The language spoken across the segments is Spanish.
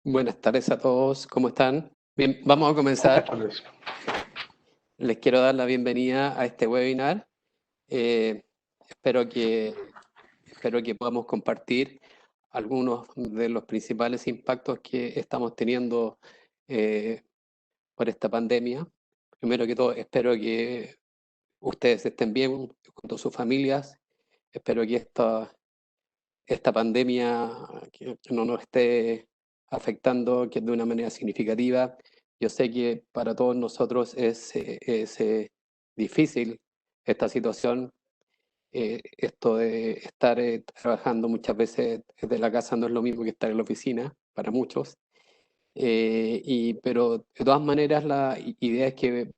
Buenas tardes a todos, ¿cómo están? Bien, vamos a comenzar. Les quiero dar la bienvenida a este webinar. Eh, espero que, espero que podamos compartir algunos de los principales impactos que estamos teniendo eh, por esta pandemia. Primero que todo, espero que ustedes estén bien junto a sus familias. Espero que esta pandemia que no nos esté afectando que de una manera significativa. Yo sé que para todos nosotros es difícil esta situación. Esto de estar trabajando muchas veces desde la casa no es lo mismo que estar en la oficina para muchos. Pero de todas maneras la idea es que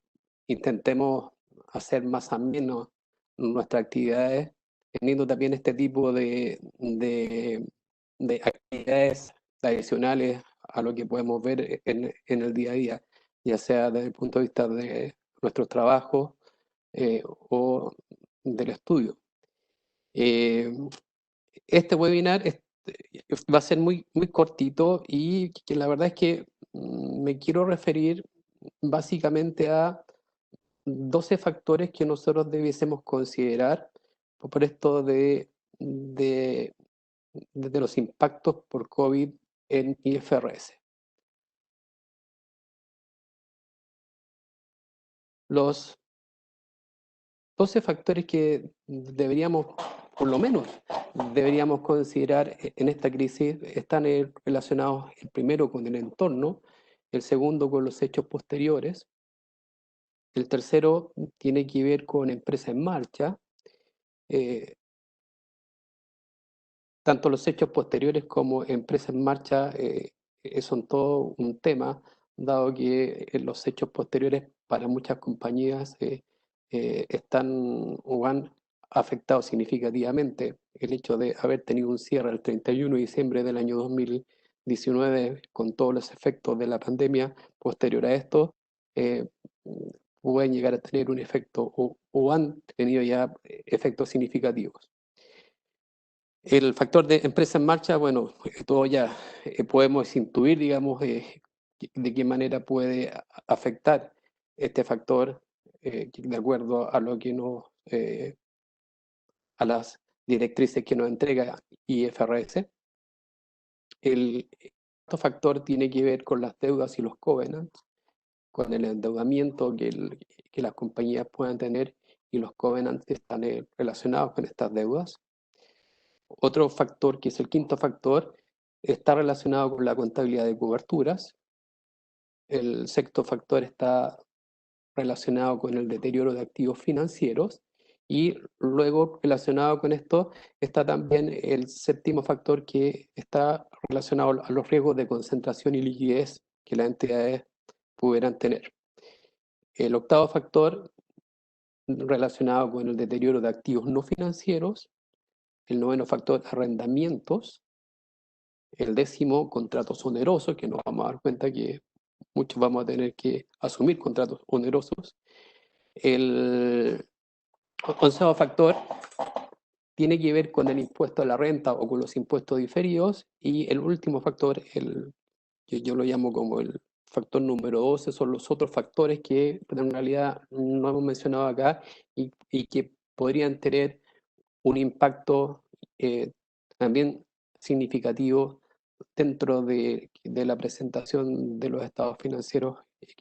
intentemos hacer más ameno nuestras actividades, teniendo también este tipo de actividades adicionales a lo que podemos ver en el día a día, ya sea desde el punto de vista de nuestros trabajos o del estudio. Eh, este webinar va a ser muy cortito y que la verdad es que me quiero referir básicamente a 12 factores que nosotros debiésemos considerar por esto de, de los impactos por COVID en IFRS. Los 12 factores que deberíamos, por lo menos, deberíamos considerar en esta crisis están relacionados, el primero con el entorno, el segundo con los hechos posteriores, el tercero tiene que ver con empresa en marcha. eh, Tanto los hechos posteriores como empresa en marcha son todo un tema, dado que los hechos posteriores para muchas compañías están o han afectado significativamente el hecho de haber tenido un cierre el 31 de diciembre del año 2019 con todos los efectos de la pandemia. Posterior a esto, eh, pueden llegar a tener un efecto o han tenido ya efectos significativos. El factor de empresa en marcha, bueno, todo ya podemos intuir, digamos, de qué manera puede afectar este factor de acuerdo a lo que a las directrices que nos entrega IFRS. El otro factor tiene que ver con las deudas y los covenants, con el endeudamiento que las compañías puedan tener y los covenants que están relacionados con estas deudas. Otro factor, que es el quinto factor, está relacionado con la contabilidad de coberturas. El sexto factor está relacionado con el deterioro de activos financieros. Y luego, relacionado con esto, está también el séptimo factor, que está relacionado a los riesgos de concentración y liquidez que las entidades pudieran tener. El octavo factor, relacionado con el deterioro de activos no financieros. El noveno factor, arrendamientos. El décimo, contratos onerosos, que nos vamos a dar cuenta que muchos vamos a tener que asumir contratos onerosos. El onceavo factor tiene que ver con el impuesto a la renta o con los impuestos diferidos. Y el último factor, que yo lo llamo como el factor número 12, son los otros factores que en realidad no hemos mencionado acá y que podrían tener un impacto también significativo dentro de la presentación de los estados financieros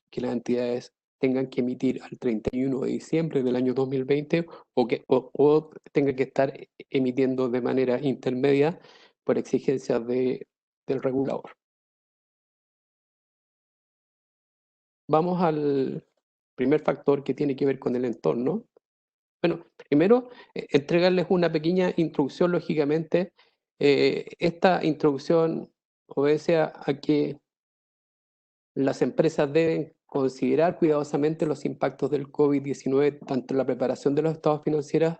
que las entidades tengan que emitir al 31 de diciembre del año 2020 o tengan que estar emitiendo de manera intermedia por exigencias del regulador. Vamos al primer factor, que tiene que ver con el entorno. Bueno, primero, entregarles una pequeña introducción, lógicamente. Esta introducción obedece a que las empresas deben considerar cuidadosamente los impactos del COVID-19, tanto en la preparación de los estados financieros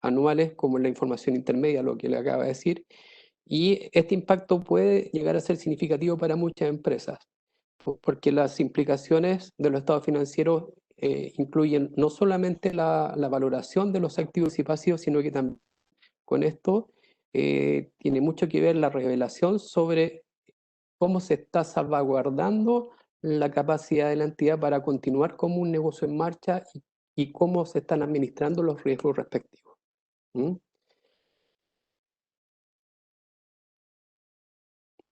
anuales como en la información intermedia, lo que le acaba de decir. Y este impacto puede llegar a ser significativo para muchas empresas, porque las implicaciones de los estados financieros incluyen no solamente la valoración de los activos y pasivos, sino que también con esto tiene mucho que ver la revelación sobre cómo se está salvaguardando la capacidad de la entidad para continuar como un negocio en marcha y cómo se están administrando los riesgos respectivos. ¿Mm?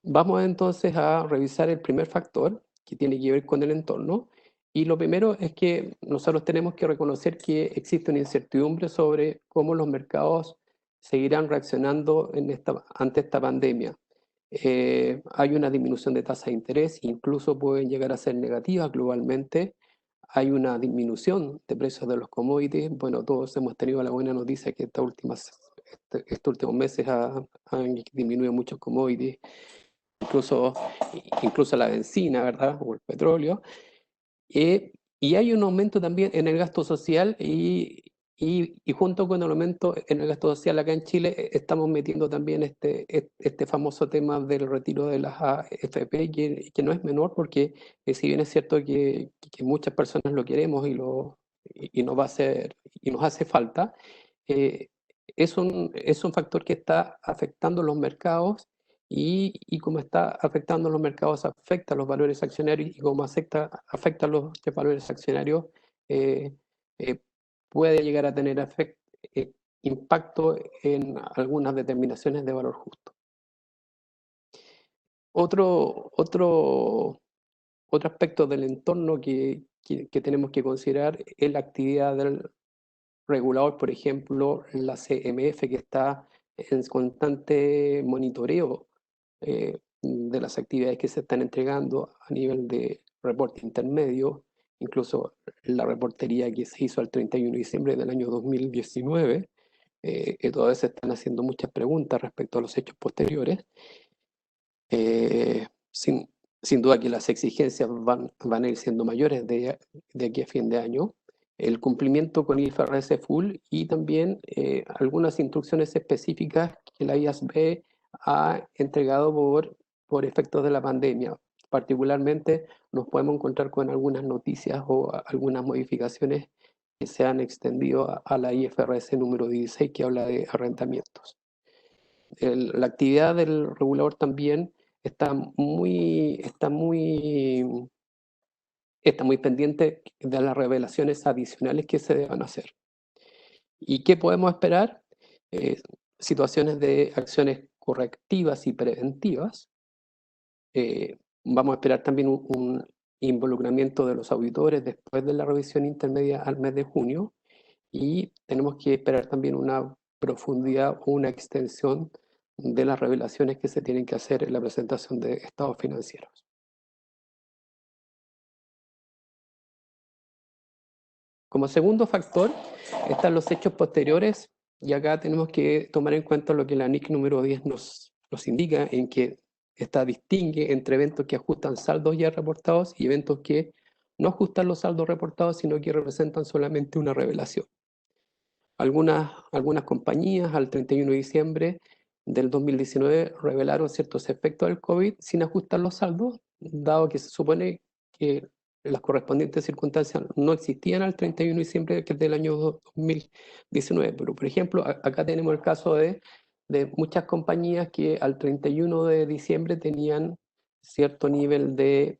Vamos entonces a revisar el primer factor, que tiene que ver con el entorno. Y lo primero es que nosotros tenemos que reconocer que existe una incertidumbre sobre cómo los mercados seguirán reaccionando ante esta pandemia. Hay una disminución de tasas de interés, incluso pueden llegar a ser negativas globalmente. Hay una disminución de precios de los commodities. Bueno, todos hemos tenido la buena noticia que estos últimos meses han disminuido muchos commodities, incluso, incluso la benzina, ¿verdad? O el petróleo. Y hay un aumento también en el gasto social y junto con el aumento en el gasto social acá en Chile estamos metiendo también este famoso tema del retiro de las AFP, que no es menor porque si bien es cierto que muchas personas lo queremos y nos va a hacer, y nos hace falta, eh, es un factor que está afectando los mercados y como está afectando los mercados, afecta los valores accionarios y como afecta los valores accionarios, eh, eh, puede llegar a tener eh, impacto en algunas determinaciones de valor justo. Otro, otro, otro aspecto del entorno que tenemos que considerar es la actividad del regulador, por ejemplo, la CMF, que está en constante monitoreo de las actividades que se están entregando a nivel de reporte intermedio, incluso la reportería que se hizo el 31 de diciembre del año 2019, todavía se están haciendo muchas preguntas respecto a los hechos posteriores. Eh, sin, sin duda que las exigencias van a ir siendo mayores de aquí a fin de año. El cumplimiento con IFRS Full y también algunas instrucciones específicas que la IASB ha entregado por efectos de la pandemia. Particularmente nos podemos encontrar con algunas noticias o algunas modificaciones que se han extendido a la IFRS número 16 que habla de arrendamientos. La actividad del regulador también está muy, está muy, está muy pendiente de las revelaciones adicionales que se deban hacer. ¿Y qué podemos esperar? Eh, Situaciones de acciones correctivas y preventivas. Vamos a esperar también un involucramiento de los auditores después de la revisión intermedia al mes de junio y tenemos que esperar también una profundidad o una extensión de las revelaciones que se tienen que hacer en la presentación de estados financieros. Como segundo factor están los hechos posteriores y acá tenemos que tomar en cuenta lo que la NIC número 10 nos indica, en que esta distingue entre eventos que ajustan saldos ya reportados y eventos que no ajustan los saldos reportados, sino que representan solamente una revelación. Algunas compañías al 31 de diciembre del 2019 revelaron ciertos efectos del COVID sin ajustar los saldos, dado que se supone que las correspondientes circunstancias no existían al 31 de diciembre del año 2019. Pero, por ejemplo, acá tenemos el caso de muchas compañías que al 31 de diciembre tenían cierto nivel de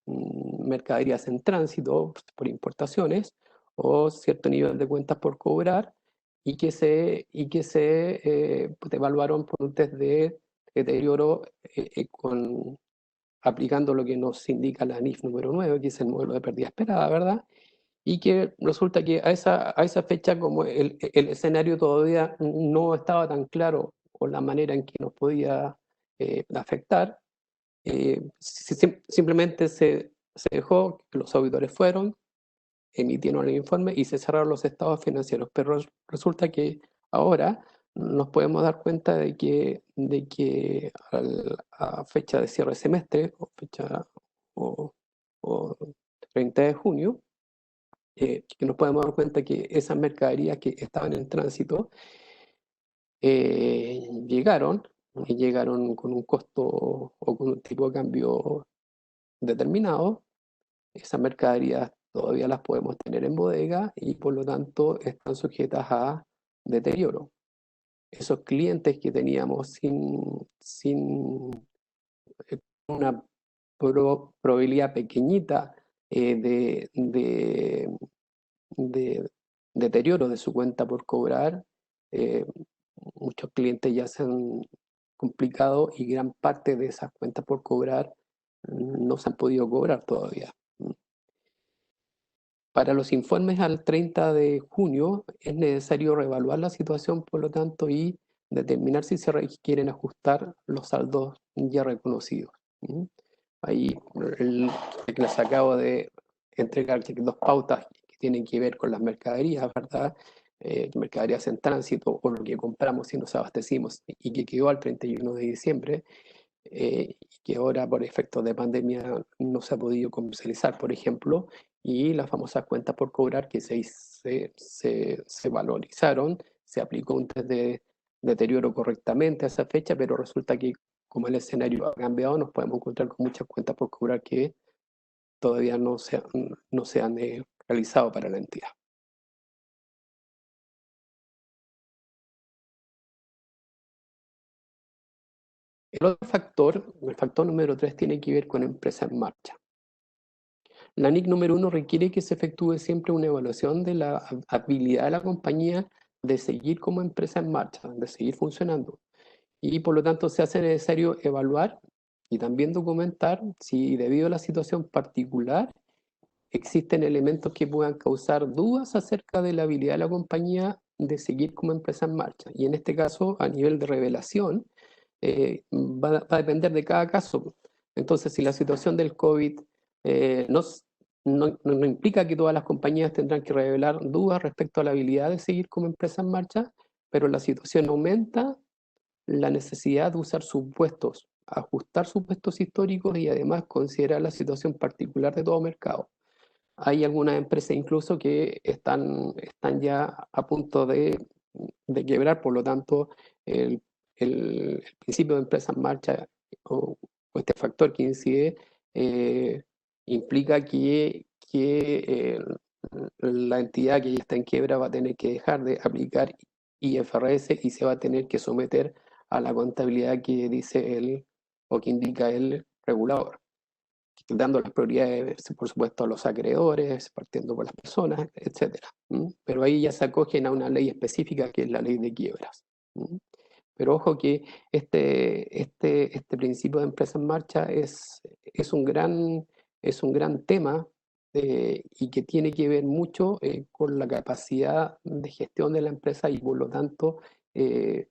mercaderías en tránsito por importaciones o cierto nivel de cuentas por cobrar y que se pues, evaluaron por un test de deterioro aplicando lo que nos indica la NIF número 9, que es el modelo de pérdida esperada, ¿verdad? Y que resulta que a esa fecha, como el escenario todavía no estaba tan claro o la manera en que nos podía afectar, simplemente se dejó que los auditores fueron, emitieron el informe y se cerraron los estados financieros. Pero resulta que ahora nos podemos dar cuenta de que a fecha de cierre de semestre o, o 30 de junio, que nos podemos dar cuenta que esas mercaderías que estaban en tránsito llegaron, y llegaron con un costo o con un tipo de cambio determinado. Esas mercaderías todavía las podemos tener en bodega y por lo tanto están sujetas a deterioro. Esos clientes que teníamos una probabilidad pequeñita de deterioro de su cuenta por cobrar. eh, Muchos clientes ya se han complicado y gran parte de esas cuentas por cobrar no se han podido cobrar todavía. Para los informes al 30 de junio es necesario reevaluar la situación, por lo tanto, y determinar si se requieren ajustar los saldos ya reconocidos. Ahí les acabo de entregar dos pautas que tienen que ver con las mercaderías, ¿verdad? Mercaderías en tránsito o lo que compramos y nos abastecimos y que quedó al 31 de diciembre y que ahora por efectos de pandemia no se ha podido comercializar, por ejemplo, y las famosas cuentas por cobrar que se valorizaron, se aplicó un test de deterioro correctamente a esa fecha, pero resulta que como el escenario ha cambiado, nos podemos encontrar con muchas cuentas por cobrar que todavía no se han realizado para la entidad. El otro factor, el factor número 3, tiene que ver con empresa en marcha. La NIC número 1 requiere que se efectúe siempre una evaluación de la habilidad de la compañía de seguir como empresa en marcha, de seguir funcionando. Y por lo tanto se hace necesario evaluar y también documentar si debido a la situación particular existen elementos que puedan causar dudas acerca de la habilidad de la compañía de seguir como empresa en marcha. Y en este caso, a nivel de revelación, va a depender de cada caso. Entonces, si la situación del COVID no implica que todas las compañías tendrán que revelar dudas respecto a la habilidad de seguir como empresa en marcha, pero la situación aumenta la necesidad de usar supuestos, ajustar supuestos históricos y además considerar la situación particular de todo mercado. Hay algunas empresas incluso que están ya a punto de quebrar, por lo tanto, el, el principio de empresa en marcha o este factor que incide implica que la entidad que ya está en quiebra va a tener que dejar de aplicar IFRS y se va a tener que someter a la contabilidad que dice él o que indica el regulador, dando las prioridades, por supuesto, a los acreedores, partiendo por las personas, etcétera. Pero ahí ya se acogen a una ley específica que es la ley de quiebras. Pero ojo que este principio de empresa en marcha es un gran tema y que tiene que ver mucho con la capacidad de gestión de la empresa y por lo tanto eh,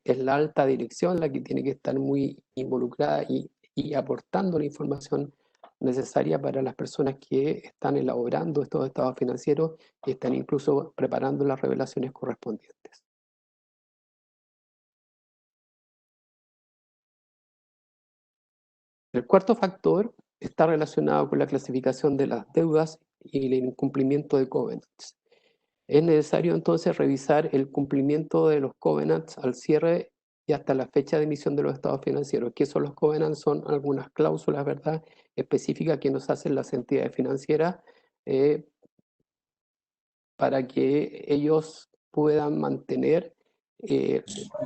es la alta dirección la que tiene que estar muy involucrada y aportando la información necesaria para las personas que están elaborando estos estados financieros y están incluso preparando las revelaciones correspondientes. El cuarto factor está relacionado con la clasificación de las deudas y el incumplimiento de covenants. Es necesario entonces revisar el cumplimiento de los covenants al cierre y hasta la fecha de emisión de los estados financieros. ¿Qué son los covenants? Son algunas cláusulas, ¿verdad?, específicas que nos hacen las entidades financieras eh, para que ellos puedan mantener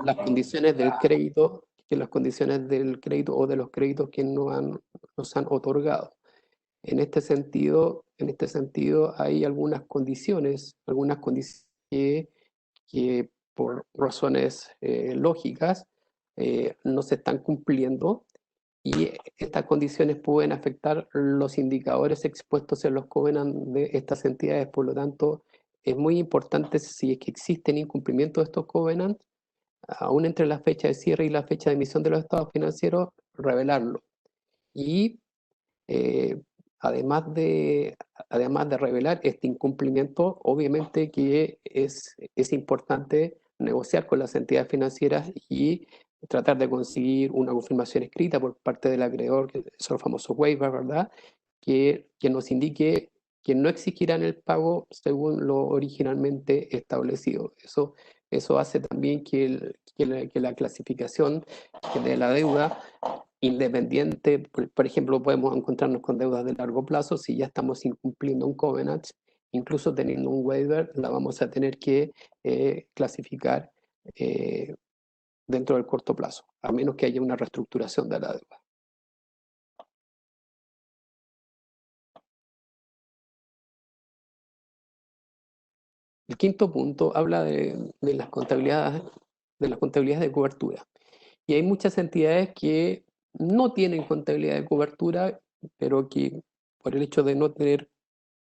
las condiciones del crédito, que las condiciones del crédito o de los créditos que nos han otorgado. En este sentido hay algunas condiciones que por razones lógicas no se están cumpliendo y estas condiciones pueden afectar los indicadores expuestos en los covenants de estas entidades. Por lo tanto, es muy importante si es que existen incumplimientos de estos covenants, aún entre la fecha de cierre y la fecha de emisión de los estados financieros, revelarlo. Y eh, además además de revelar este incumplimiento, obviamente que es importante negociar con las entidades financieras y tratar de conseguir una confirmación escrita por parte del acreedor, que son los famosos waivers, ¿verdad? Que nos indique que no exigirán el pago según lo originalmente establecido. Eso hace también que la clasificación de la deuda independiente, por ejemplo, podemos encontrarnos con deudas de largo plazo si ya estamos incumpliendo un covenant, incluso teniendo un waiver, la vamos a tener que clasificar dentro del corto plazo, a menos que haya una reestructuración de la deuda. El quinto punto habla de las contabilidades de cobertura. Y hay muchas entidades que no tienen contabilidad de cobertura, pero que por el hecho de no tener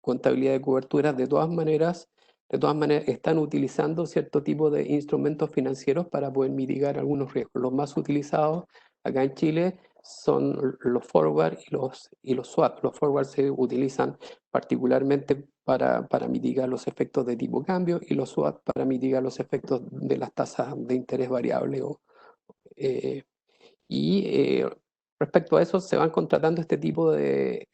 contabilidad de cobertura, de todas maneras están utilizando cierto tipo de instrumentos financieros para poder mitigar algunos riesgos. Los más utilizados acá en Chile son los forward y los swap. Los forward se utilizan particularmente para mitigar los efectos de tipo cambio y los swap para mitigar los efectos de las tasas de interés variable eh, y respecto a eso se van contratando este tipo de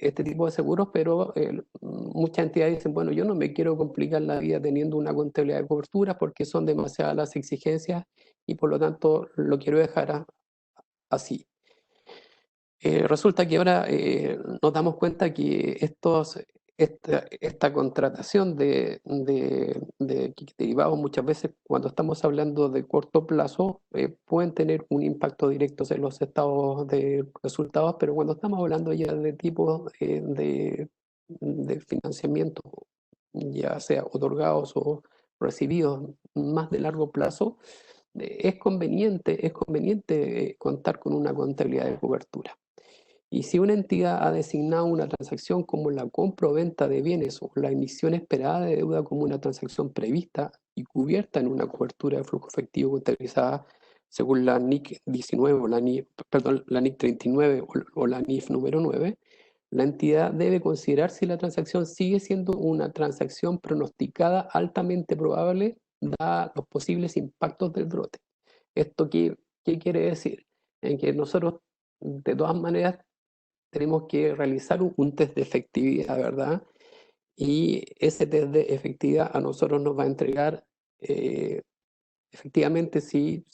seguros, pero muchas entidades dicen, bueno, yo no me quiero complicar la vida teniendo una contabilidad de cobertura porque son demasiadas las exigencias y por lo tanto lo quiero dejar así. Resulta que ahora nos damos cuenta que esta contratación de derivados muchas veces cuando estamos hablando de corto plazo pueden tener un impacto directo en los estados de resultados, pero cuando estamos hablando ya de tipos de financiamiento, ya sea otorgados o recibidos más de largo plazo, es conveniente contar con una contabilidad de cobertura. Y si una entidad ha designado una transacción como la compra o venta de bienes o la emisión esperada de deuda como una transacción prevista y cubierta en una cobertura de flujo efectivo contabilizada según la NIC 19 o la NIC 39 o la NIF número 9, la entidad debe considerar si la transacción sigue siendo una transacción pronosticada altamente probable dada los posibles impactos del brote. ¿Esto qué quiere decir? En que nosotros, de todas maneras, tenemos que realizar un test de efectividad, ¿verdad? Y ese test de efectividad a nosotros nos va a entregar eh, efectivamente si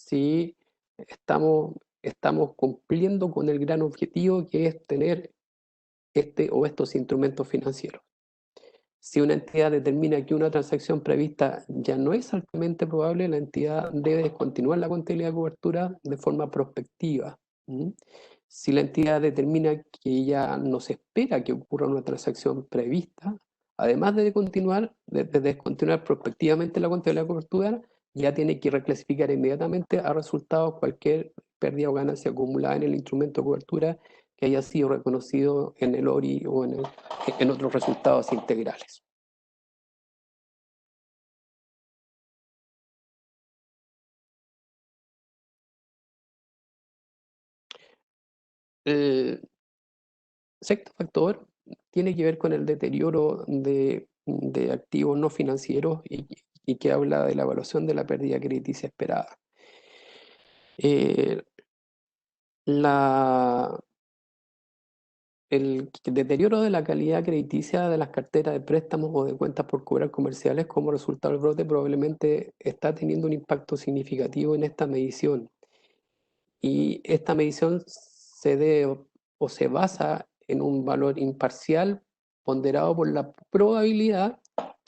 estamos cumpliendo con el gran objetivo que es tener este o estos instrumentos financieros. Si una entidad determina que una transacción prevista ya no es altamente probable, la entidad debe descontinuar la contabilidad de cobertura de forma prospectiva. ¿Mm? Si la entidad determina que ya no se espera que ocurra una transacción prevista, además de descontinuar prospectivamente la contabilidad de cobertura, ya tiene que reclasificar inmediatamente a resultados cualquier pérdida o ganancia acumulada en el instrumento de cobertura que haya sido reconocido en el ORI o en otros resultados integrales. El sexto factor tiene que ver con el deterioro de activos no financieros y que habla de la evaluación de la pérdida crediticia esperada. Eh, la, el deterioro de la calidad crediticia de las carteras de préstamos o de cuentas por cobrar comerciales como resultado del brote probablemente está teniendo un impacto significativo en esta medición. Y esta medición se debe o se basa en un valor imparcial ponderado por la probabilidad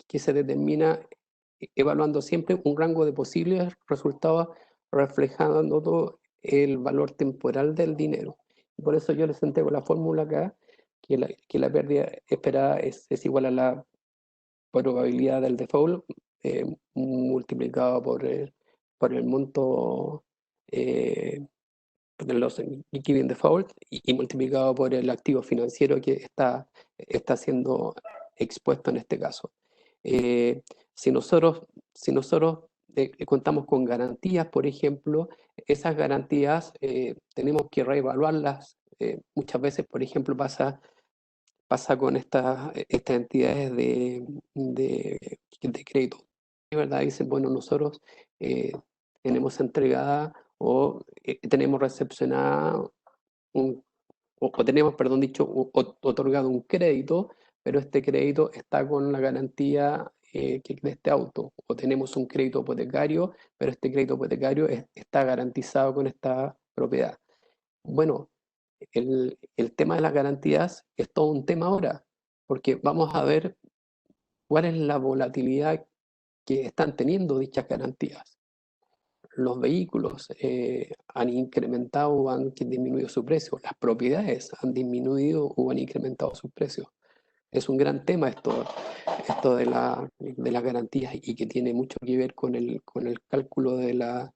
que se determina evaluando siempre un rango de posibles resultados reflejando todo el valor temporal del dinero. Por eso yo les entrego la fórmula acá, que la pérdida esperada es igual a la probabilidad del default multiplicado por el monto de los given default y multiplicado por el activo financiero que está siendo expuesto en este caso. Eh, si nosotros contamos con garantías, por ejemplo, esas garantías tenemos que reevaluarlas. Muchas veces, por ejemplo, pasa con estas entidades de crédito. ¿Verdad? Dicen, bueno, nosotros eh, tenemos entregada o tenemos recepcionada o tenemos, perdón dicho, otorgado un crédito, pero este crédito está con la garantía de este auto. O tenemos un crédito hipotecario, pero este crédito hipotecario está garantizado con esta propiedad. Bueno, el tema de las garantías es todo un tema ahora, porque vamos a ver cuál es la volatilidad que están teniendo dichas garantías. los vehículos han incrementado o han disminuido su precio, las propiedades han disminuido o han incrementado sus precios. Es un gran tema esto de las garantías y que tiene mucho que ver con el cálculo de la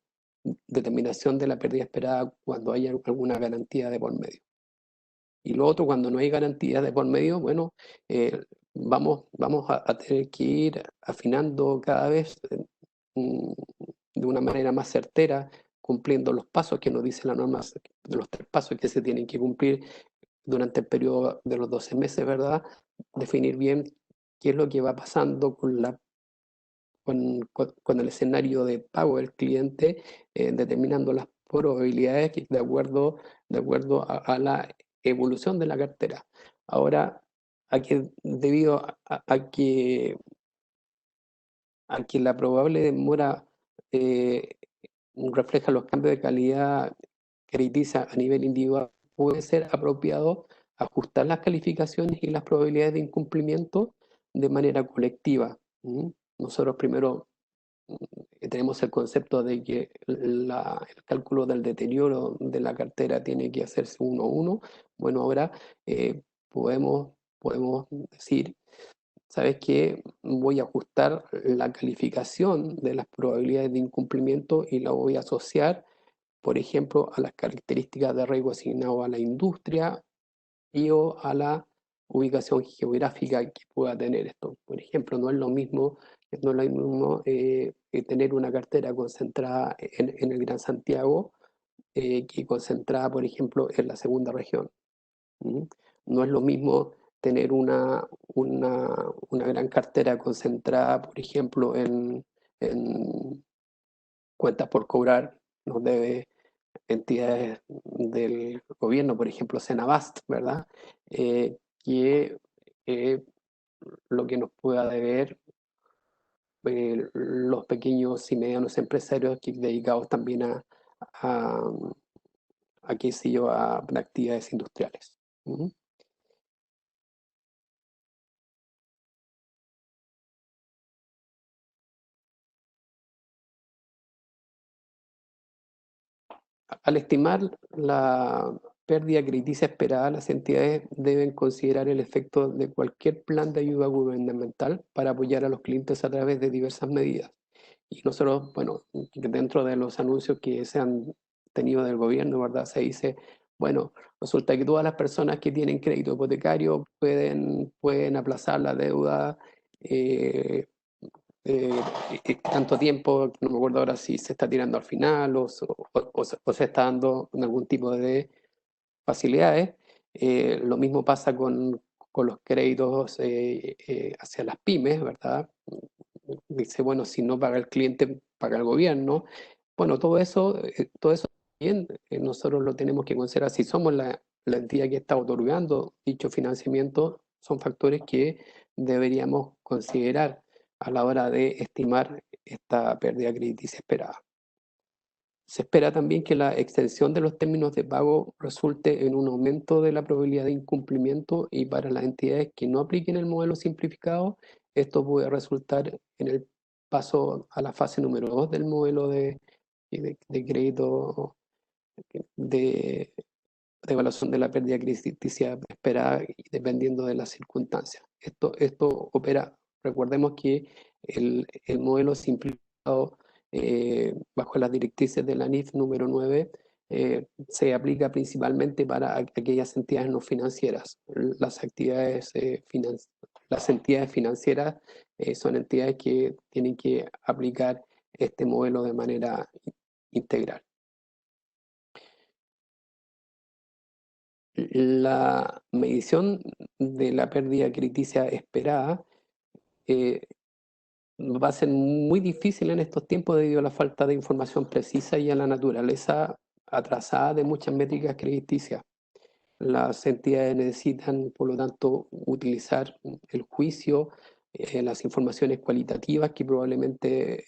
determinación de la pérdida esperada cuando hay alguna garantía de por medio. Y lo otro, cuando no hay garantía de por medio, bueno, vamos a tener que ir afinando cada vez mm, de una manera más certera, cumpliendo los pasos que nos dice la norma, de los 3 pasos que se tienen que cumplir durante el periodo de los 12 meses, ¿verdad? Definir bien qué es lo que va pasando con el escenario de pago del cliente, determinando las probabilidades de acuerdo a la evolución de la cartera. Ahora, debido a que la probable demora eh, refleja los cambios de calidad crediticia a nivel individual, puede ser apropiado ajustar las calificaciones y las probabilidades de incumplimiento de manera colectiva. Nosotros primero tenemos el concepto de que el cálculo del deterioro de la cartera tiene que hacerse uno a uno. Bueno, ahora podemos decir, ¿sabes qué? Voy a ajustar la calificación de las probabilidades de incumplimiento y la voy a asociar, por ejemplo, a las características de riesgo asignado a la industria y o a la ubicación geográfica que pueda tener esto. Por ejemplo, no es lo mismo tener una cartera concentrada en el Gran Santiago que concentrada, por ejemplo, en la segunda región. ¿Mm? No es lo mismo tener una gran cartera concentrada, por ejemplo, en cuentas por cobrar, nos debe entidades del gobierno, por ejemplo, Senabast, ¿verdad? Que lo que nos pueda deber los pequeños y medianos empresarios que dedicados también a, qué sé yo, a actividades industriales. Ujú. Al estimar la pérdida crediticia esperada, las entidades deben considerar el efecto de cualquier plan de ayuda gubernamental para apoyar a los clientes a través de diversas medidas. Y nosotros, bueno, dentro de los anuncios que se han tenido del gobierno, ¿verdad? Se dice, bueno, resulta que todas las personas que tienen crédito hipotecario pueden aplazar la deuda eh, eh, tanto tiempo, no me acuerdo ahora si se está tirando al final o se está dando algún tipo de facilidades. Lo mismo pasa con los créditos hacia las pymes, ¿verdad? Dice, bueno, si no paga el cliente, paga el gobierno. Bueno, todo eso también nosotros lo tenemos que considerar. Si somos la entidad que está otorgando dicho financiamiento, son factores que deberíamos considerar a la hora de estimar esta pérdida crediticia esperada. Se espera también que la extensión de los términos de pago resulte en un aumento de la probabilidad de incumplimiento y para las entidades que no apliquen el modelo simplificado, esto puede resultar en el paso a la fase número 2 del modelo de crédito de, de evaluación de la pérdida crediticia esperada y dependiendo de las circunstancias. Esto opera, recordemos que el modelo simplificado bajo las directrices de la NIF número 9 se aplica principalmente para aquellas entidades no financieras. Las entidades financieras son entidades que tienen que aplicar este modelo de manera integral. La medición de la pérdida crediticia esperada eh, va a ser muy difícil en estos tiempos debido a la falta de información precisa y a la naturaleza atrasada de muchas métricas crediticias. Las entidades necesitan, por lo tanto, utilizar el juicio, las informaciones cualitativas que probablemente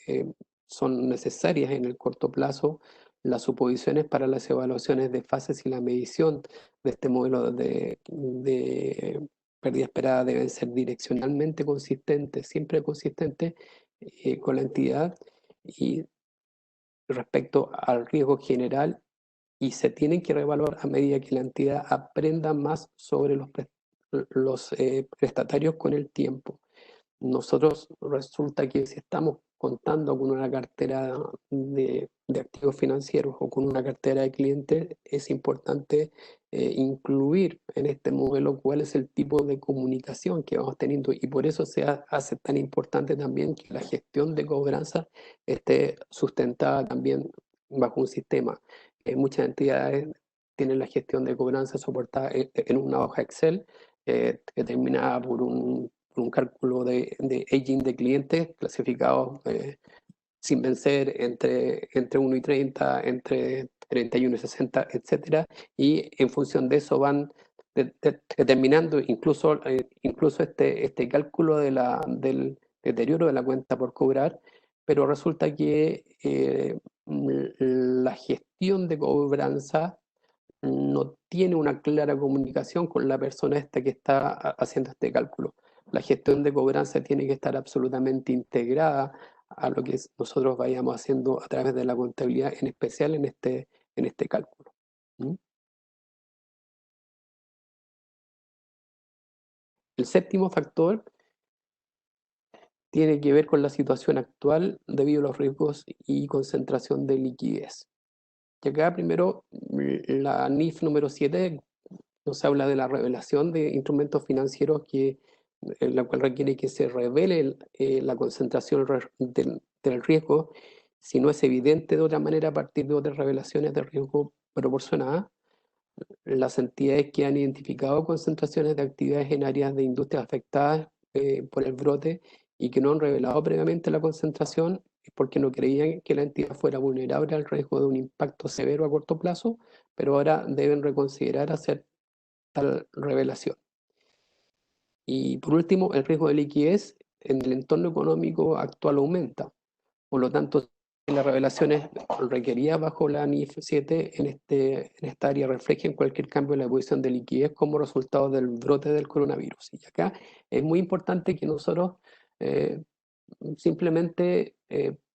son necesarias en el corto plazo, las suposiciones para las evaluaciones de fases y la medición de este modelo de pérdida esperada deben ser direccionalmente consistentes, siempre consistentes con la entidad y respecto al riesgo general y se tienen que reevaluar a medida que la entidad aprenda más sobre los prestatarios con el tiempo. Nosotros resulta que si estamos contando con una cartera de activos financieros o con una cartera de clientes, es importante incluir en este modelo cuál es el tipo de comunicación que vamos teniendo y por eso hace tan importante también que la gestión de cobranza esté sustentada también bajo un sistema. Muchas entidades tienen la gestión de cobranza soportada en una hoja Excel determinada por un cálculo de aging de clientes clasificados sin vencer entre 1 y 30, entre 31 y 60, etcétera, y en función de eso van determinando incluso este cálculo del deterioro de la cuenta por cobrar, pero resulta que la gestión de cobranza no tiene una clara comunicación con la persona esta que está haciendo este cálculo. La gestión de cobranza tiene que estar absolutamente integrada a lo que nosotros vayamos haciendo a través de la contabilidad, en especial en este cálculo. ¿Mm? El séptimo factor tiene que ver con la situación actual debido a los riesgos y concentración de liquidez. Y acá primero la NIF número 7 nos habla de la revelación de instrumentos financieros en la cual requiere que se revele la concentración del riesgo si no es evidente de otra manera a partir de otras revelaciones de riesgo proporcionadas. Las entidades que han identificado concentraciones de actividades en áreas de industrias afectadas por el brote y que no han revelado previamente la concentración es porque no creían que la entidad fuera vulnerable al riesgo de un impacto severo a corto plazo, pero ahora deben reconsiderar hacer tal revelación. Y por último, el riesgo de liquidez en el entorno económico actual aumenta. Por lo tanto, las revelaciones requeridas bajo la NIF 7 en esta área reflejen cualquier cambio en la posición de liquidez como resultado del brote del coronavirus. Y acá es muy importante que nosotros eh, simplemente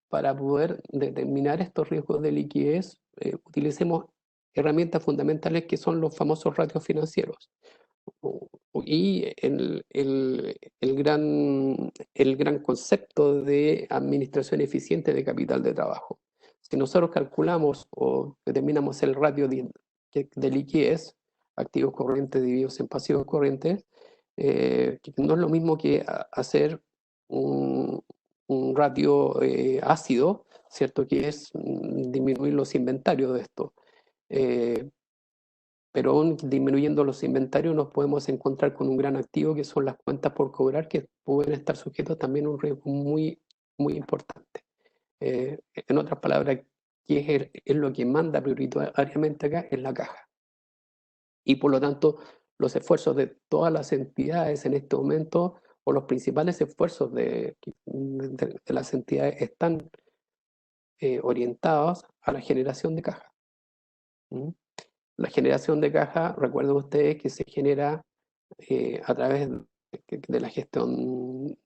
para poder determinar estos riesgos de liquidez utilicemos herramientas fundamentales que son los famosos ratios financieros. Y el gran concepto de administración eficiente de capital de trabajo. Si nosotros calculamos o determinamos el ratio de liquidez, activos corrientes divididos en pasivos corrientes, que no es lo mismo que hacer un, un ratio ácido, ¿cierto? Que es disminuir los inventarios de esto. Eh, pero aún disminuyendo los inventarios nos podemos encontrar con un gran activo que son las cuentas por cobrar que pueden estar sujetos también a un riesgo muy, muy importante. En otras palabras, ¿qué es lo que manda prioritariamente acá? Es la caja. Y por lo tanto, los esfuerzos de todas las entidades en este momento, o los principales esfuerzos de las entidades están orientados a la generación de caja. ¿Mm? La generación de caja, recuerden ustedes que se genera a través de la gestión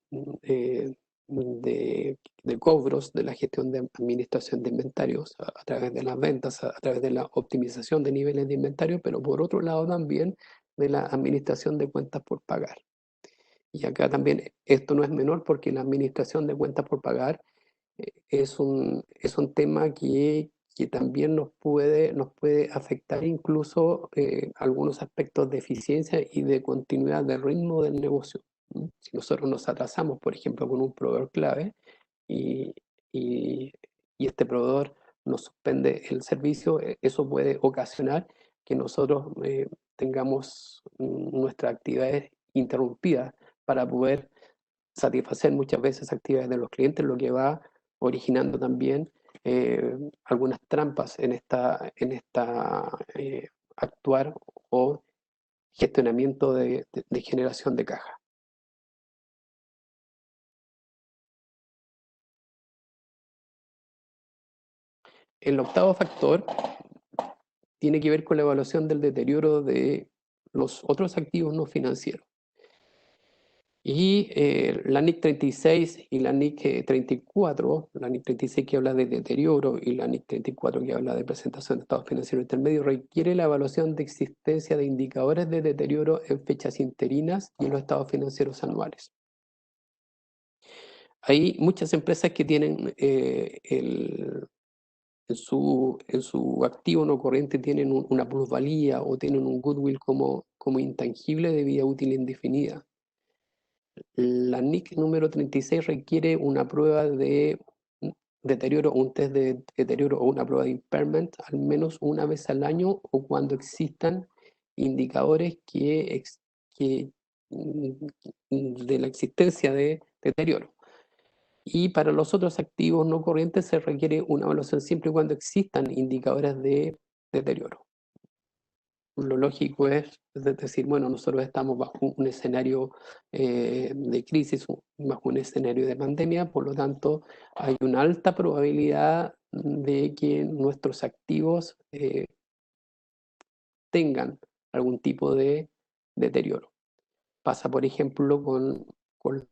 de cobros, de la gestión de administración de inventarios, a través de las ventas, a través de la optimización de niveles de inventario, pero por otro lado también de la administración de cuentas por pagar. Y acá también esto no es menor porque la administración de cuentas por pagar es un tema que también nos puede afectar incluso algunos aspectos de eficiencia y de continuidad del ritmo del negocio. Si nosotros nos atrasamos, por ejemplo, con un proveedor clave y, y, y este proveedor nos suspende el servicio, eso puede ocasionar que nosotros tengamos nuestras actividades interrumpidas para poder satisfacer muchas veces actividades de los clientes, lo que va originando también algunas trampas en esta actuar o gestionamiento de generación de caja. El octavo factor tiene que ver con la evaluación del deterioro de los otros activos no financieros. Y la NIC 36 y la NIC 34, la NIC 36 que habla de deterioro y la NIC 34 que habla de presentación de estados financieros intermedios, requiere la evaluación de existencia de indicadores de deterioro en fechas interinas y en los estados financieros anuales. Hay muchas empresas que tienen en su activo no corriente tienen una plusvalía o tienen un goodwill como intangible de vida útil indefinida. La NIC número 36 requiere una prueba de deterioro, un test de deterioro o una prueba de impairment al menos una vez al año o cuando existan indicadores de la existencia de deterioro. Y para los otros activos no corrientes se requiere una evaluación siempre y cuando existan indicadores de deterioro. Lo lógico es decir, bueno, nosotros estamos bajo un escenario de crisis, bajo un escenario de pandemia, por lo tanto hay una alta probabilidad de que nuestros activos tengan algún tipo de deterioro. Pasa, por ejemplo, con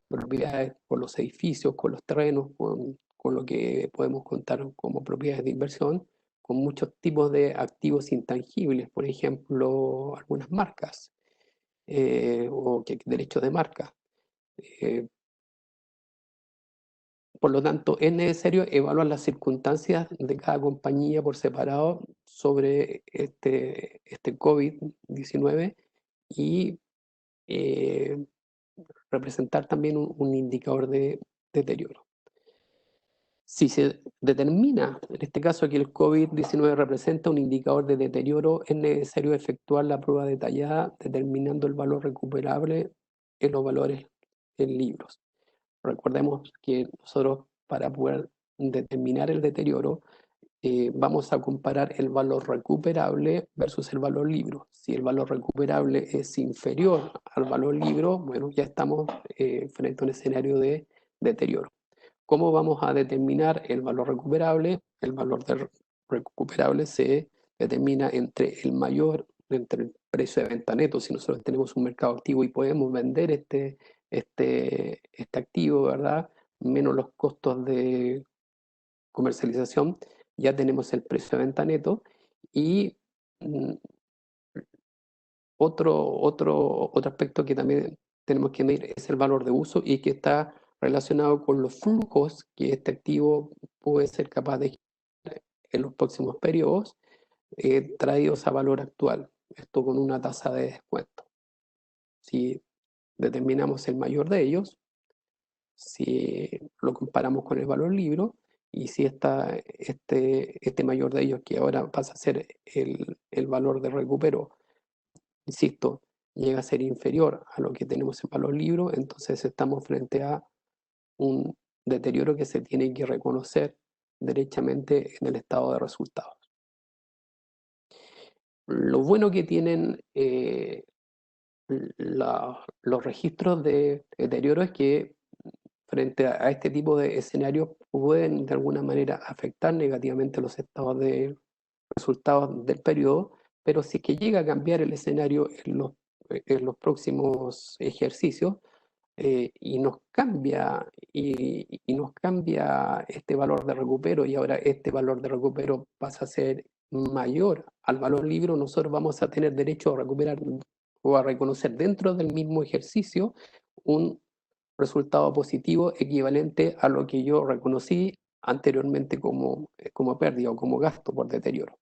propiedades, con los edificios, con los terrenos, con lo que podemos contar como propiedades de inversión, con muchos tipos de activos intangibles, por ejemplo, algunas marcas o derechos de marca. Eh, por lo tanto, es necesario evaluar las circunstancias de cada compañía por separado sobre este COVID-19 y eh, representar también un indicador de deterioro. Si se determina, en este caso, que el COVID-19 representa un indicador de deterioro, es necesario efectuar la prueba detallada determinando el valor recuperable en los valores en libros. Recordemos que nosotros, para poder determinar el deterioro, vamos a comparar el valor recuperable versus el valor libro. Si el valor recuperable es inferior al valor libro, bueno, ya estamos frente a un escenario de deterioro. ¿Cómo vamos a determinar el valor recuperable? El valor recuperable se determina entre el precio de venta neto. Si nosotros tenemos un mercado activo y podemos vender este activo, ¿verdad? Menos los costos de comercialización, ya tenemos el precio de venta neto y mm, otro aspecto que también tenemos que medir es el valor de uso y que está relacionado con los flujos que este activo puede ser capaz de generar en los próximos periodos traídos a valor actual, esto con una tasa de descuento. Si determinamos el mayor de ellos, si lo comparamos con el valor libro, y si este mayor de ellos, que ahora pasa a ser el valor de recupero, insisto, llega a ser inferior a lo que tenemos en valor libro, entonces estamos frente a un deterioro que se tiene que reconocer derechamente en el estado de resultados. Lo bueno que tienen los registros de deterioro es que frente a este tipo de escenarios pueden de alguna manera afectar negativamente los estados de resultados del periodo, pero si es que llega a cambiar el escenario en los próximos ejercicios y nos cambia este valor de recupero y ahora este valor de recupero pasa a ser mayor al valor libro, nosotros vamos a tener derecho a recuperar o a reconocer dentro del mismo ejercicio un resultado positivo equivalente a lo que yo reconocí anteriormente como pérdida o como gasto por deterioro.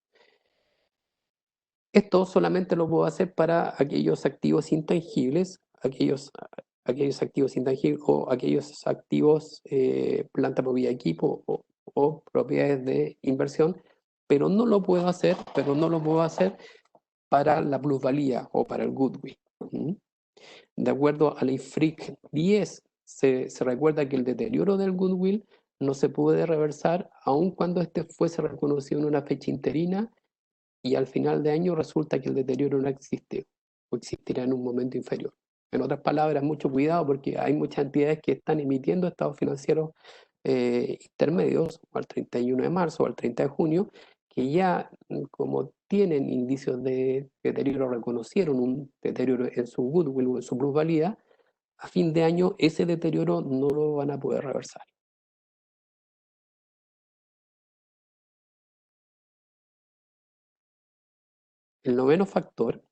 Esto solamente lo puedo hacer para aquellos activos intangibles, aquellos activos intangibles o aquellos activos, planta, propiedad, equipo o propiedades de inversión, pero no lo puedo hacer para la plusvalía o para el goodwill. De acuerdo a la IFRIC 10, se recuerda que el deterioro del goodwill no se puede reversar aun cuando este fuese reconocido en una fecha interina y al final de año resulta que el deterioro no existe o existirá en un momento inferior. En otras palabras, mucho cuidado porque hay muchas entidades que están emitiendo estados financieros intermedios al 31 de marzo o al 30 de junio, que ya como tienen indicios de deterioro, reconocieron un deterioro en su goodwill o en su plusvalía, a fin de año ese deterioro no lo van a poder reversar. El noveno factor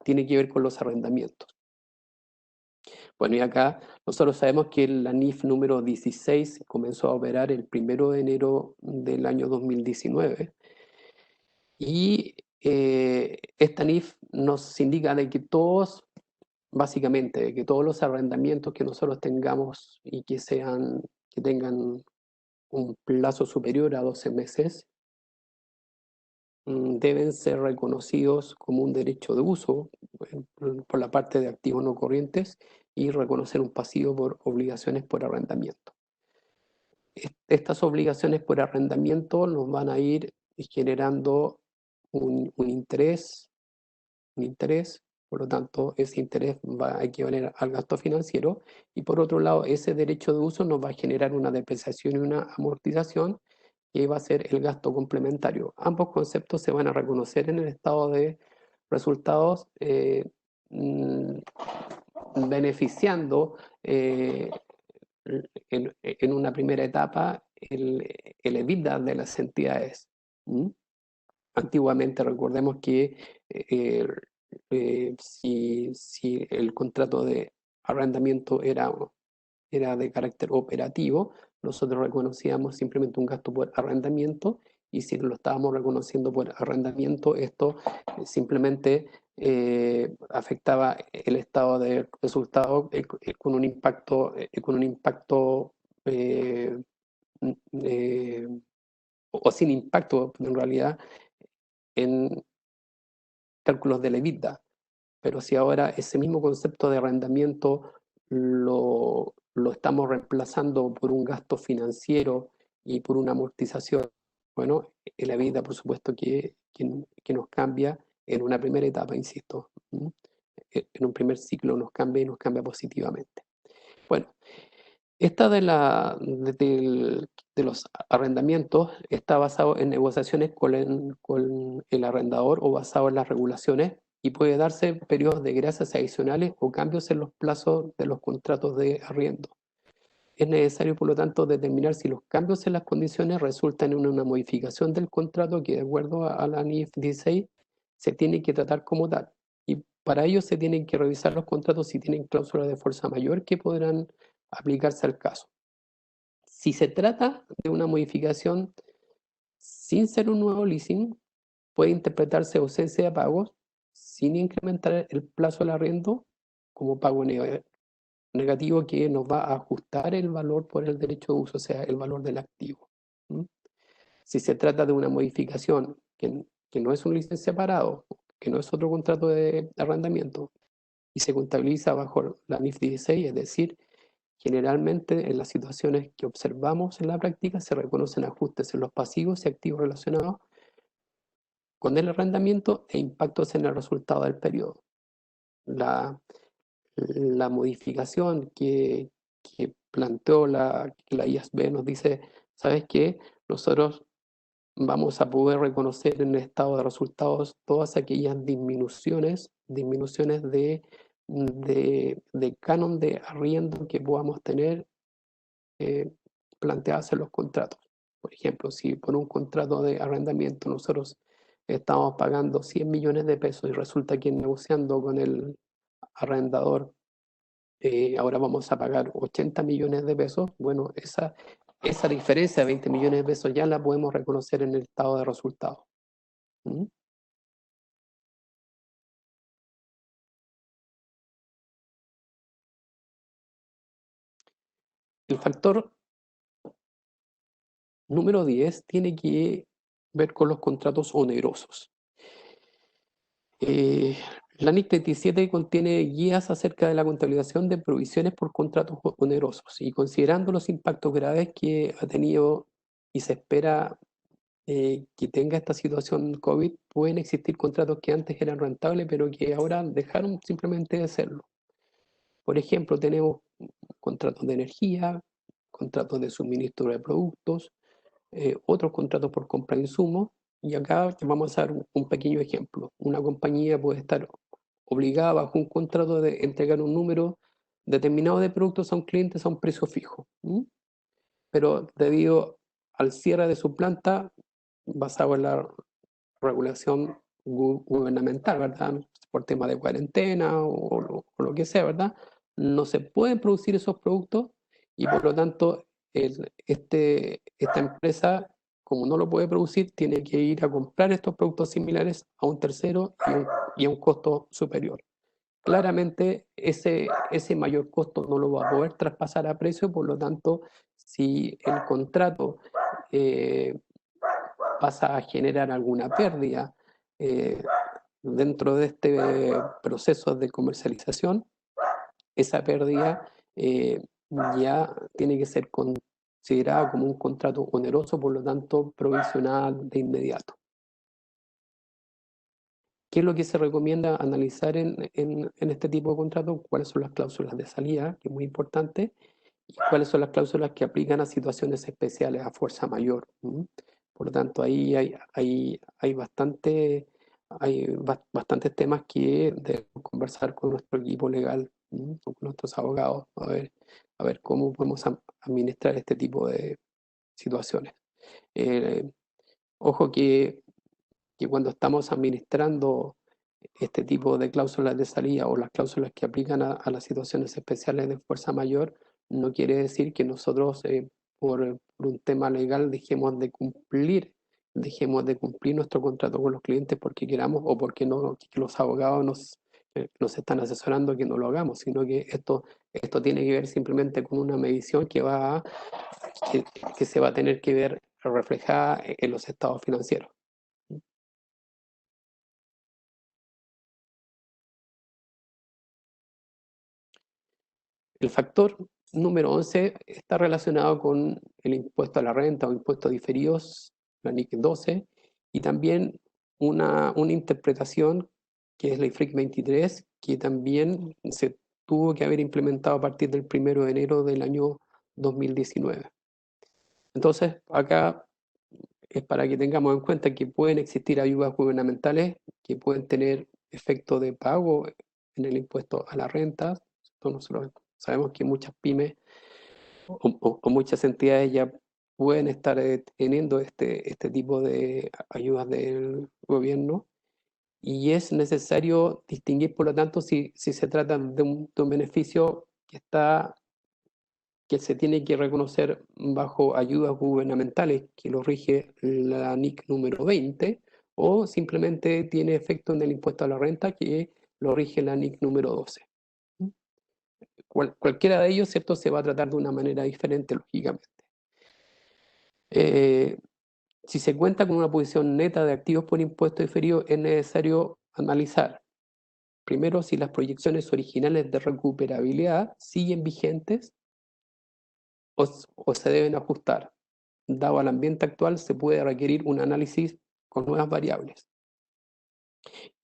tiene que ver con los arrendamientos. Bueno, y acá nosotros sabemos que la NIF número 16 comenzó a operar el 1 de enero del año 2019 y esta NIF nos indica de que todos, básicamente, de que todos los arrendamientos que nosotros tengamos y que tengan un plazo superior a 12 meses, deben ser reconocidos como un derecho de uso por la parte de activos no corrientes y reconocer un pasivo por obligaciones por arrendamiento. Estas obligaciones por arrendamiento nos van a ir generando un interés, por lo tanto ese interés va a equivaler al gasto financiero y por otro lado ese derecho de uso nos va a generar una depreciación y una amortización que va a ser el gasto complementario. Ambos conceptos se van a reconocer en el estado de resultados, mm, beneficiando en una primera etapa el EBITDA de las entidades. ¿Mm? Antiguamente recordemos que eh, si el contrato de arrendamiento era de carácter operativo, nosotros reconocíamos simplemente un gasto por arrendamiento y si lo estábamos reconociendo por arrendamiento, esto simplemente afectaba el estado de resultado con un impacto eh, eh, o sin impacto en realidad en cálculos de la EBITDA. Pero si ahora ese mismo concepto de arrendamiento lo estamos reemplazando por un gasto financiero y por una amortización, bueno, la vida, por supuesto, que nos cambia en una primera etapa, insisto. En un primer ciclo nos cambia y nos cambia positivamente. Bueno, esta de los arrendamientos está basado en negociaciones con el arrendador o basado en las regulaciones y puede darse periodos de gracias adicionales o cambios en los plazos de los contratos de arriendo. Es necesario, por lo tanto, determinar si los cambios en las condiciones resultan en una modificación del contrato que, de acuerdo a la NIF 16, se tiene que tratar como tal. Y para ello se tienen que revisar los contratos si tienen cláusulas de fuerza mayor que podrán aplicarse al caso. Si se trata de una modificación sin ser un nuevo leasing, puede interpretarse ausencia de pagos sin incrementar el plazo del arriendo como pago negativo que nos va a ajustar el valor por el derecho de uso, o sea, el valor del activo. Si se trata de una modificación que no es un leasing separado, que no es otro contrato de arrendamiento y se contabiliza bajo la NIF 16, es decir, generalmente en las situaciones que observamos en la práctica se reconocen ajustes en los pasivos y activos relacionados con el arrendamiento e impactos en el resultado del periodo. La modificación que planteó la IASB nos dice, ¿sabes qué? Nosotros vamos a poder reconocer en el estado de resultados todas aquellas disminuciones de canon de arriendo que podamos tener planteadas en los contratos. Por ejemplo, si por un contrato de arrendamiento nosotros estamos pagando 100 millones de pesos y resulta que negociando con el arrendador ahora vamos a pagar 80 millones de pesos, bueno, esa diferencia de 20 millones de pesos ya la podemos reconocer en el estado de resultados. ¿Mm? El factor número 10 tiene que ver con los contratos onerosos. La NIC 37 contiene guías acerca de la contabilización de provisiones por contratos onerosos y considerando los impactos graves que ha tenido y se espera que tenga esta situación COVID, pueden existir contratos que antes eran rentables, pero que ahora dejaron simplemente de serlo. Por ejemplo, tenemos contratos de energía, contratos de suministro de productos, otros contratos por compra de insumos, y acá vamos a dar un pequeño ejemplo. Una compañía puede estar obligada bajo un contrato de entregar un número determinado de productos a un cliente a un precio fijo, pero debido al cierre de su planta, basado en la regulación gubernamental, ¿verdad? Por tema de cuarentena o lo que sea, ¿verdad? No se pueden producir esos productos y por lo tanto esta empresa, como no lo puede producir, tiene que ir a comprar estos productos similares a un tercero y a un costo superior. Claramente ese mayor costo no lo va a poder traspasar a precio, por lo tanto, si el contrato eh, pasa a generar alguna pérdida eh, dentro de este proceso de comercialización, esa pérdida ya tiene que ser considerada como un contrato oneroso, por lo tanto, provisional de inmediato. ¿Qué es lo que se recomienda analizar en este tipo de contratos? ¿Cuáles son las cláusulas de salida? Que es muy importante. ¿Y cuáles son las cláusulas que aplican a situaciones especiales, a fuerza mayor? Por lo tanto, ahí hay bastantes temas que debemos conversar con nuestro equipo legal, o con nuestros abogados, a ver cómo podemos administrar este tipo de situaciones. Eh, Ojo que cuando estamos administrando este tipo de cláusulas de salida o las cláusulas que aplican a las situaciones especiales de fuerza mayor, no quiere decir que nosotros por un tema legal dejemos de cumplir nuestro contrato con los clientes porque queramos o porque no, que los abogados nos están asesorando que no lo hagamos, sino que esto tiene que ver simplemente con una medición que, que se va a tener que ver reflejada en los estados financieros. El factor número 11 está relacionado con el impuesto a la renta o impuestos diferidos, la NIC 12, y también una interpretación que es la IFRIC 23, que también se tuvo que haber implementado a partir del 1 de enero del año 2019. Entonces, acá es para que tengamos en cuenta que pueden existir ayudas gubernamentales que pueden tener efecto de pago en el impuesto a la renta. Nosotros sabemos que muchas pymes o muchas entidades ya pueden estar teniendo este tipo de ayudas del gobierno y es necesario distinguir, por lo tanto, si se trata de un beneficio que se tiene que reconocer bajo ayudas gubernamentales que lo rige la NIC número 20 o simplemente tiene efecto en el impuesto a la renta que lo rige la NIC número 12. Cualquiera de ellos, ¿cierto?, se va a tratar de una manera diferente, lógicamente. Eh, si se cuenta con una posición neta de activos por impuesto diferido, es necesario analizar, primero, si las proyecciones originales de recuperabilidad siguen vigentes o se deben ajustar. Dado al ambiente actual, se puede requerir un análisis con nuevas variables.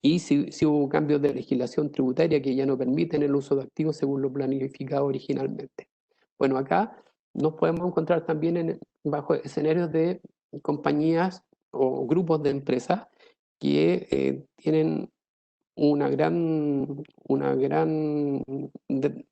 Y si hubo cambios de legislación tributaria que ya no permiten el uso de activos según lo planificado originalmente. Bueno, acá nos podemos encontrar también bajo escenarios de compañías o grupos de empresas que tienen una gran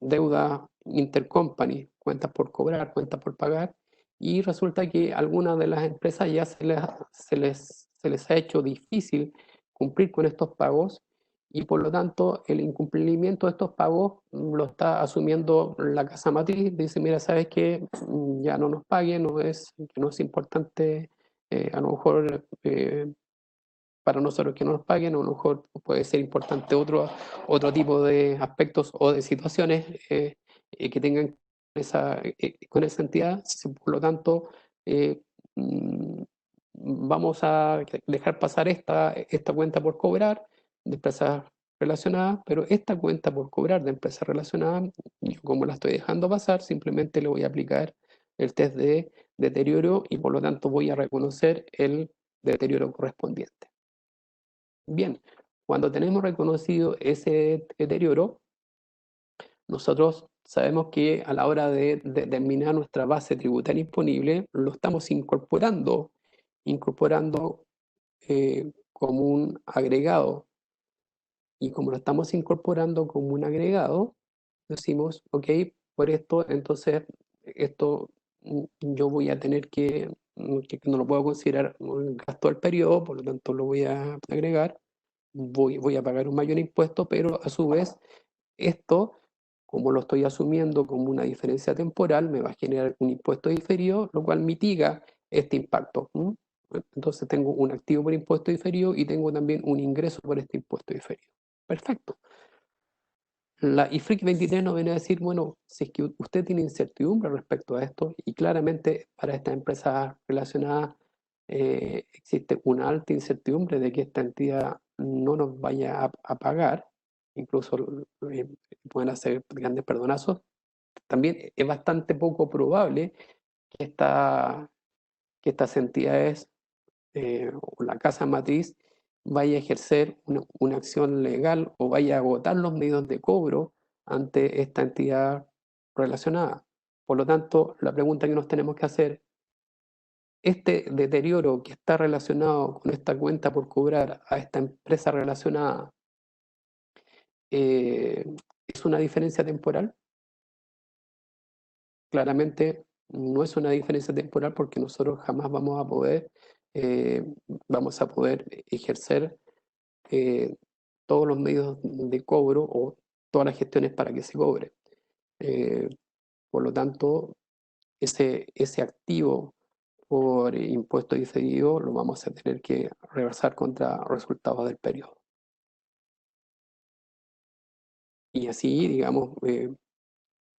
deuda intercompany, cuentas por cobrar, cuentas por pagar, y resulta que algunas de las empresas ya se les ha hecho difícil cumplir con estos pagos y por lo tanto el incumplimiento de estos pagos lo está asumiendo la casa matriz, dice, mira, sabes que ya no nos paguen, no es importante, a lo mejor para nosotros que no nos paguen, a lo mejor puede ser importante otro tipo de aspectos o de situaciones que tengan con esa entidad. Por lo tanto, mm, vamos a dejar pasar esta cuenta por cobrar de empresas relacionadas, pero esta cuenta por cobrar de empresas relacionadas, yo como la estoy dejando pasar, simplemente le voy a aplicar el test de deterioro y por lo tanto voy a reconocer el deterioro correspondiente. Bien, cuando tenemos reconocido ese deterioro, nosotros sabemos que a la hora de determinar nuestra base tributaria imponible, lo estamos incorporando como un agregado. Y como lo estamos incorporando como un agregado, decimos, ok, por esto, entonces esto yo voy a tener que no lo puedo considerar un gasto del periodo, por lo tanto lo voy a agregar, voy a pagar un mayor impuesto, pero a su vez esto, como lo estoy asumiendo como una diferencia temporal, me va a generar un impuesto diferido, lo cual mitiga este impacto. Entonces tengo un activo por impuesto diferido y tengo también un ingreso por este impuesto diferido. Perfecto. La IFRIC 23 nos viene a decir, bueno, si es que usted tiene incertidumbre respecto a esto, y claramente para estas empresas relacionadas existe una alta incertidumbre de que esta entidad no nos vaya a pagar, incluso pueden hacer grandes perdonazos, también es bastante poco probable que, que estas entidades o la casa matriz vaya a ejercer una acción legal o vaya a agotar los medios de cobro ante esta entidad relacionada. Por lo tanto, la pregunta que nos tenemos que hacer, este deterioro que está relacionado con esta cuenta por cobrar a esta empresa relacionada, ¿es una diferencia temporal? Claramente no es una diferencia temporal porque nosotros jamás eh, vamos a poder ejercer eh, todos los medios de cobro o todas las gestiones para que se cobre. Eh, por lo tanto, ese activo por impuesto diferido lo vamos a tener que reversar contra resultados del periodo. Y así, digamos,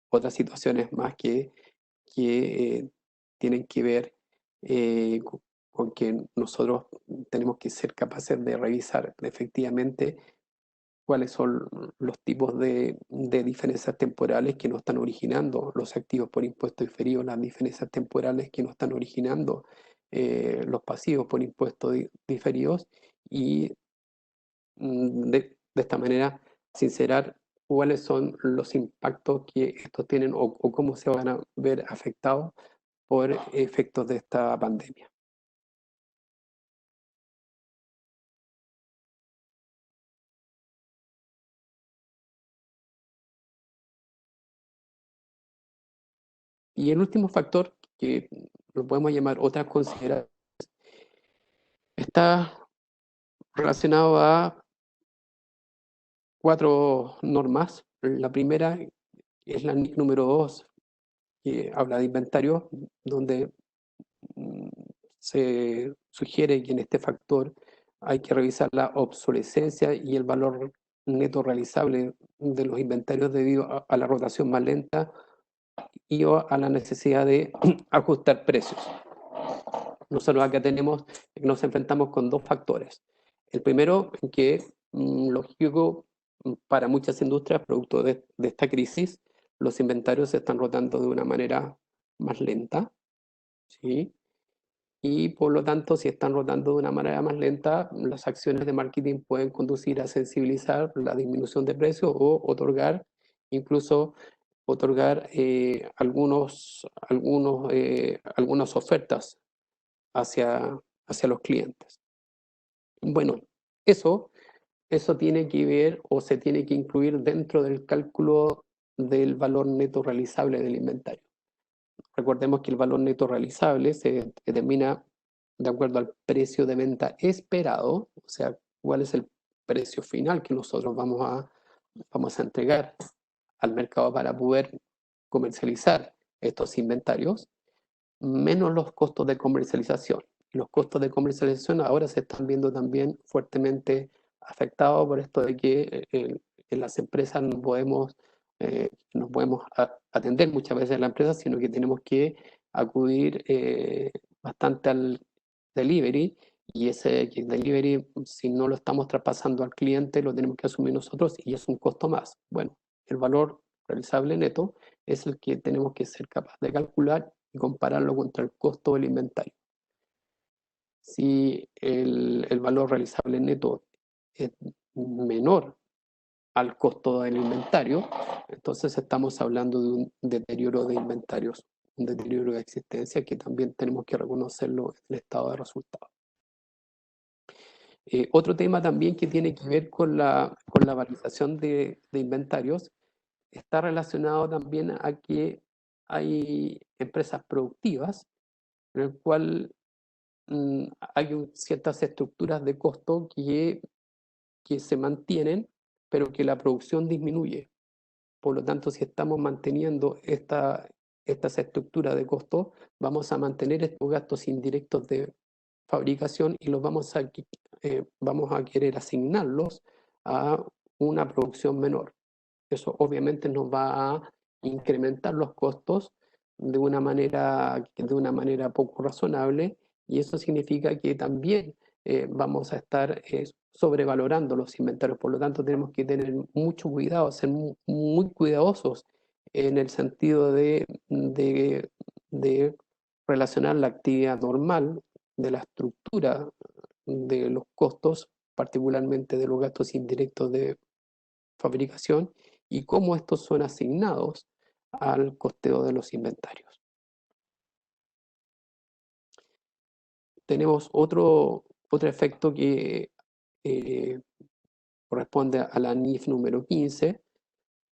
otras situaciones más que tienen que ver con que nosotros tenemos que ser capaces de revisar efectivamente cuáles son los tipos de diferencias temporales que nos están originando los activos por impuesto diferido, las diferencias temporales que nos están originando los pasivos por impuestos diferidos y de esta manera sincerar cuáles son los impactos que estos tienen o cómo se van a ver afectados por efectos de esta pandemia. Y el último factor, que lo podemos llamar otras consideraciones, está relacionado a cuatro normas. La primera es la NIC número 2, que habla de inventario, donde mm, se sugiere que en este factor hay que revisar la obsolescencia y el valor neto realizable de los inventarios debido a la rotación más lenta y o a la necesidad de ajustar precios. Nosotros acá nos enfrentamos con dos factores. El primero, que lógico, para muchas industrias, producto de esta crisis, los inventarios se están rotando de una manera más lenta, ¿sí? Y por lo tanto, si están rotando de una manera más lenta, las acciones de marketing pueden conducir a sensibilizar la disminución de precios o otorgar, incluso otorgar algunas ofertas hacia los clientes. Bueno, eso, eso tiene que ver o se tiene que incluir dentro del cálculo del valor neto realizable del inventario. Recordemos que el valor neto realizable se determina de acuerdo al precio de venta esperado, o sea, cuál es el precio final que nosotros vamos a entregar al mercado para poder comercializar estos inventarios, menos los costos de comercialización. Los costos de comercialización ahora se están viendo también fuertemente afectados por esto de que en las empresas no podemos atender muchas veces a la empresa, sino que tenemos que acudir bastante al delivery y ese delivery, si no lo estamos traspasando al cliente, lo tenemos que asumir nosotros y es un costo más. Bueno, el valor realizable neto es el que tenemos que ser capaz de calcular y compararlo contra el costo del inventario. Si el valor realizable neto es menor al costo del inventario, entonces estamos hablando de un deterioro de inventarios, un deterioro de existencia que también tenemos que reconocerlo en el estado de resultados. Otro tema también que tiene que ver con la valorización de inventarios está relacionado también a que hay empresas productivas en el cual hay ciertas estructuras de costo que se mantienen, pero que la producción disminuye. Por lo tanto, si estamos manteniendo estas estructuras de costo, vamos a mantener estos gastos indirectos de fabricación y los vamos a querer asignarlos a una producción menor. Eso obviamente nos va a incrementar los costos de una manera poco razonable, y eso significa que también vamos a estar sobrevalorando los inventarios. Por lo tanto, tenemos que tener mucho cuidado, ser muy cuidadosos en el sentido de relacionar la actividad normal de la estructura de los costos, particularmente de los gastos indirectos de fabricación, y cómo estos son asignados al costeo de los inventarios. Tenemos otro efecto que eh, corresponde a la NIF número 15,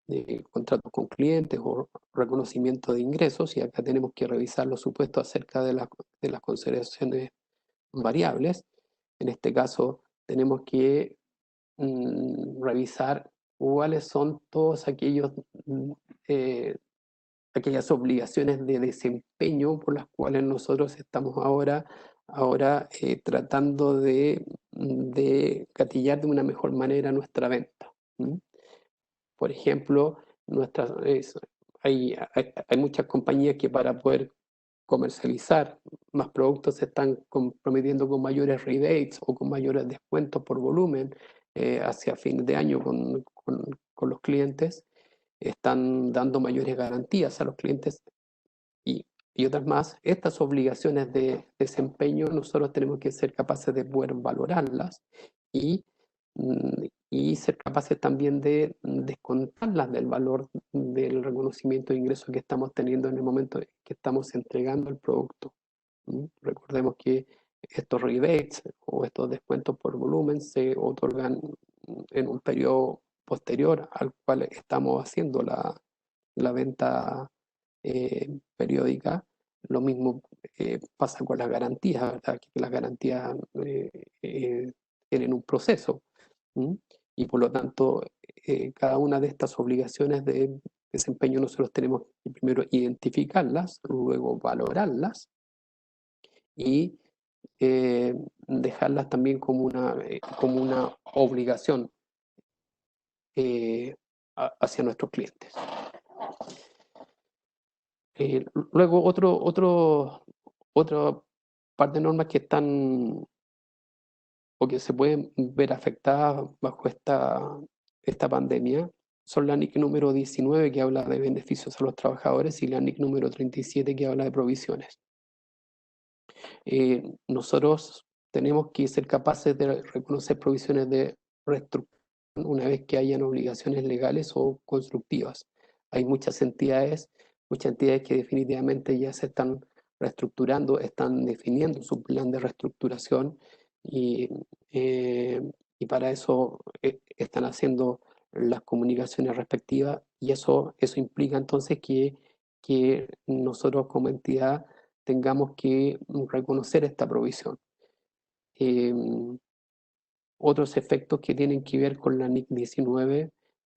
de contratos con clientes o reconocimiento de ingresos, y acá tenemos que revisar los supuestos acerca de las consideraciones variables. En este caso, tenemos que revisar cuáles son todos eh, aquellas obligaciones de desempeño por las cuales nosotros estamos ahora tratando de gatillar de una mejor manera nuestra venta. Por ejemplo, hay muchas compañías que para poder comercializar más productos se están comprometiendo con mayores rebates o con mayores descuentos por volumen hacia fin de año con los clientes. Están dando mayores garantías a los clientes y, y otras más. Estas obligaciones de desempeño nosotros tenemos que ser capaces de poder valorarlas y, y ser capaces también de descontarlas del valor del reconocimiento de ingresos que estamos teniendo en el momento que estamos entregando el producto. Recordemos que estos rebates o estos descuentos por volumen se otorgan en un periodo posterior al cual estamos haciendo la venta periódica. Lo mismo pasa con las garantías, ¿verdad? Que las garantías tienen un proceso. Y por lo tanto, cada una de estas obligaciones de desempeño nosotros tenemos que primero identificarlas, luego valorarlas y dejarlas también como una obligación hacia nuestros clientes. Luego, otra par de normas que están o que se pueden ver afectadas bajo esta pandemia son la NIC número 19, que habla de beneficios a los trabajadores, y la NIC número 37, que habla de provisiones. Nosotros tenemos que ser capaces de reconocer provisiones de reestructuración una vez que hayan obligaciones legales o constructivas. Hay muchas entidades que definitivamente ya se están reestructurando, están definiendo su plan de reestructuración y, y para eso están haciendo las comunicaciones respectivas, y eso implica entonces que nosotros como entidad tengamos que reconocer esta provisión. Otros efectos que tienen que ver con la NIC 19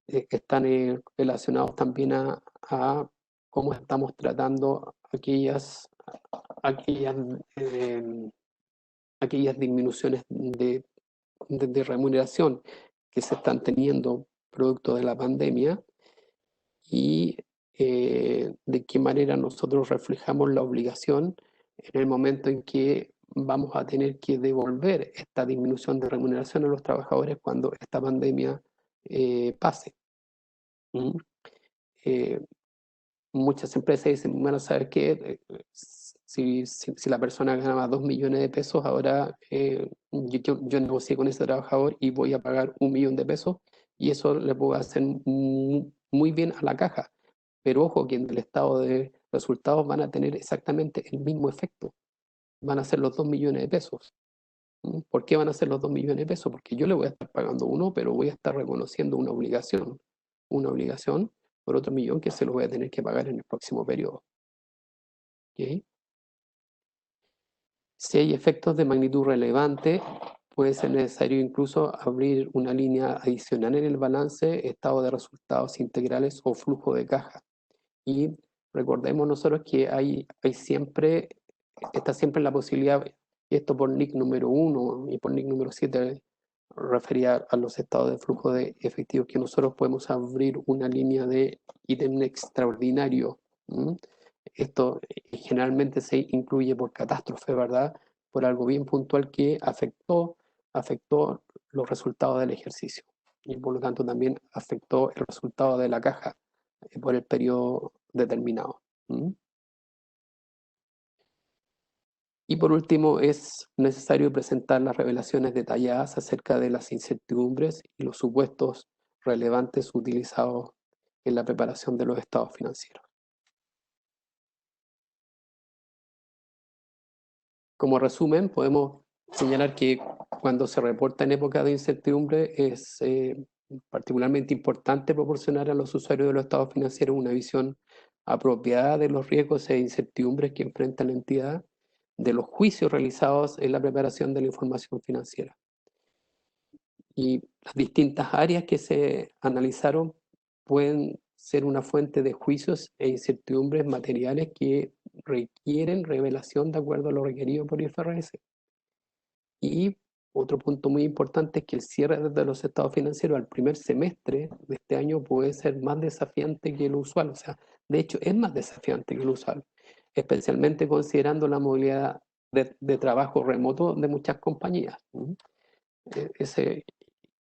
están relacionados también a cómo estamos tratando aquellas, eh, aquellas disminuciones de remuneración que se están teniendo producto de la pandemia, y de qué manera nosotros reflejamos la obligación en el momento en que vamos a tener que devolver esta disminución de remuneración a los trabajadores cuando esta pandemia pase. ¿Mm? Eh, Muchas empresas dicen, bueno, ¿sabes qué? Si la persona ganaba 2 millones de pesos, ahora yo negocié con ese trabajador y voy a pagar 1 millón de pesos, y eso le puede hacer muy bien a la caja. Pero ojo, que en el estado de resultados van a tener exactamente el mismo efecto. Van a ser los 2 millones de pesos. ¿Por qué van a ser los 2 millones de pesos? Porque yo le voy a estar pagando uno, pero voy a estar reconociendo una obligación. Una obligación por otro millón que se lo voy a tener que pagar en el próximo periodo. ¿Ok? Si hay efectos de magnitud relevante, puede ser necesario incluso abrir una línea adicional en el balance, estado de resultados integrales o flujo de caja. Y recordemos nosotros que está siempre la posibilidad, y esto por NIC número 1 y por NIC número 7 refería a los estados de flujo de efectivo, que nosotros podemos abrir una línea de ítem extraordinario. Esto generalmente se incluye por catástrofe, ¿verdad? Por algo bien puntual que afectó los resultados del ejercicio y por lo tanto también afectó el resultado de la caja por el periodo determinado. Y por último, es necesario presentar las revelaciones detalladas acerca de las incertidumbres y los supuestos relevantes utilizados en la preparación de los estados financieros. Como resumen, podemos señalar que cuando se reporta en época de incertidumbre es particularmente importante proporcionar a los usuarios de los estados financieros una visión apropiada de los riesgos e incertidumbres que enfrenta la entidad, de los juicios realizados en la preparación de la información financiera. Y las distintas áreas que se analizaron pueden ser una fuente de juicios e incertidumbres materiales que requieren revelación de acuerdo a lo requerido por IFRS. Y otro punto muy importante es que el cierre de los estados financieros al primer semestre de este año puede ser más desafiante que lo usual. O sea, de hecho es más desafiante que lo usual, especialmente considerando la movilidad de trabajo remoto de muchas compañías. Ese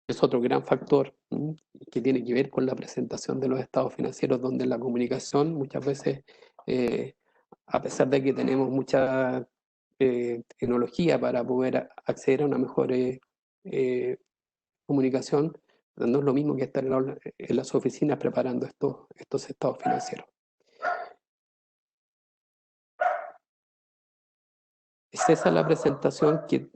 es otro gran factor que tiene que ver con la presentación de los estados financieros, donde la comunicación muchas veces, a pesar de que tenemos mucha tecnología para poder acceder a una mejor comunicación, no es lo mismo que estar en las oficinas preparando estos estados financieros. Es esa la presentación que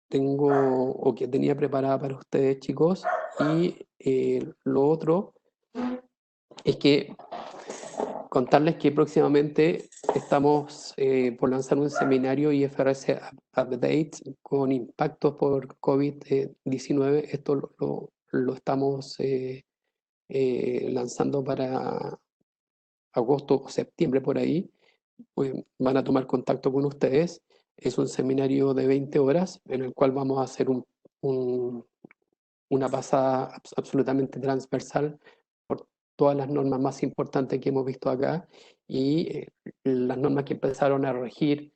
tengo o que tenía preparada para ustedes, chicos, y lo otro es que contarles que próximamente estamos por lanzar un seminario IFRS Update con impactos por COVID-19. Esto lo estamos lanzando para agosto o septiembre por ahí. Pues van a tomar contacto con ustedes. Es un seminario de 20 horas en el cual vamos a hacer una pasada absolutamente transversal por todas las normas más importantes que hemos visto acá y las normas que empezaron a regir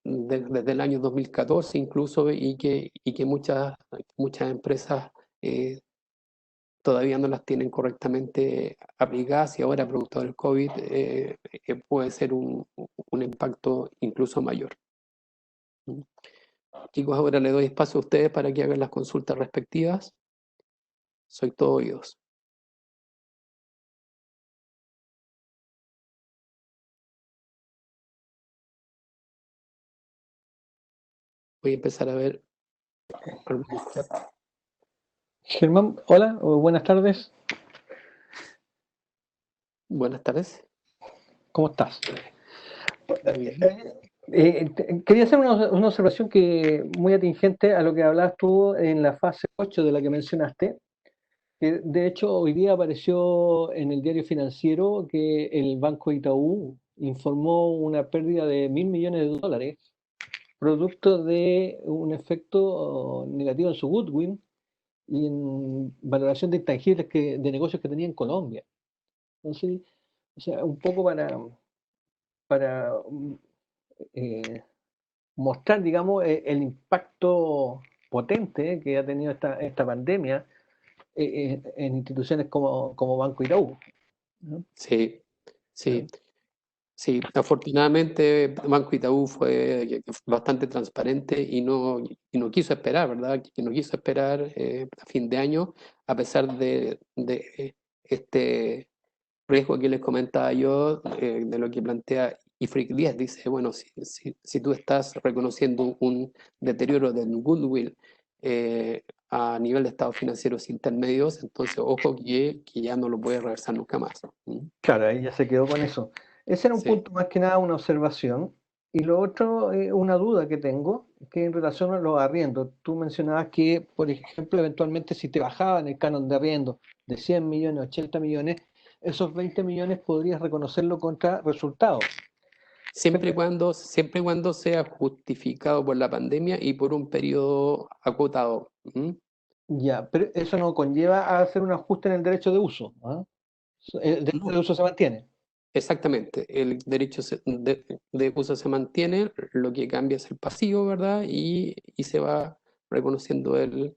desde el año 2014 incluso y que muchas empresas todavía no las tienen correctamente aplicadas y ahora producto del COVID puede ser un impacto incluso mayor. Chicos, ahora le doy espacio a ustedes para que hagan las consultas respectivas. Soy todo oídos. Voy a empezar a ver algunos chats. Germán, hola, o buenas tardes. Buenas tardes. ¿Cómo estás? Muy bien. Quería hacer una observación muy atingente a lo que hablabas tú en la fase 8 de la que mencionaste, que de hecho hoy día apareció en el diario financiero que el Banco Itaú informó una pérdida de $1.000 millones, producto de un efecto negativo en su goodwill y en valoración de intangibles de negocios que tenía en Colombia. Entonces, o sea, un poco para mostrar, digamos, el impacto potente que ha tenido esta pandemia en instituciones como Banco Itaú, ¿no? Sí, sí, sí. Afortunadamente, Banco Itaú fue bastante transparente y no quiso esperar, ¿verdad? Que no quiso esperar a fin de año, a pesar de este riesgo que les comentaba yo, de lo que plantea IFRIC 10. Dice, bueno, si tú estás reconociendo un deterioro del goodwill a nivel de estados financieros intermedios, entonces ojo que ya no lo puede reversar nunca más. Claro, ahí ya se quedó con eso. Ese era un Sí. punto más que nada, una observación. Y lo otro, una duda que tengo, que en relación a los arriendos. Tú mencionabas que, por ejemplo, eventualmente si te bajaban el canon de arriendo de 100 millones, 80 millones, esos 20 millones podrías reconocerlo contra resultados. Pero Siempre y cuando sea justificado por la pandemia y por un periodo acotado. ya, pero eso no conlleva a hacer un ajuste en el derecho de uso, ¿ah? El derecho de No, uso se mantiene. exactamente, el derecho de uso se mantiene, lo que cambia es el pasivo, ¿verdad? Y se va reconociendo el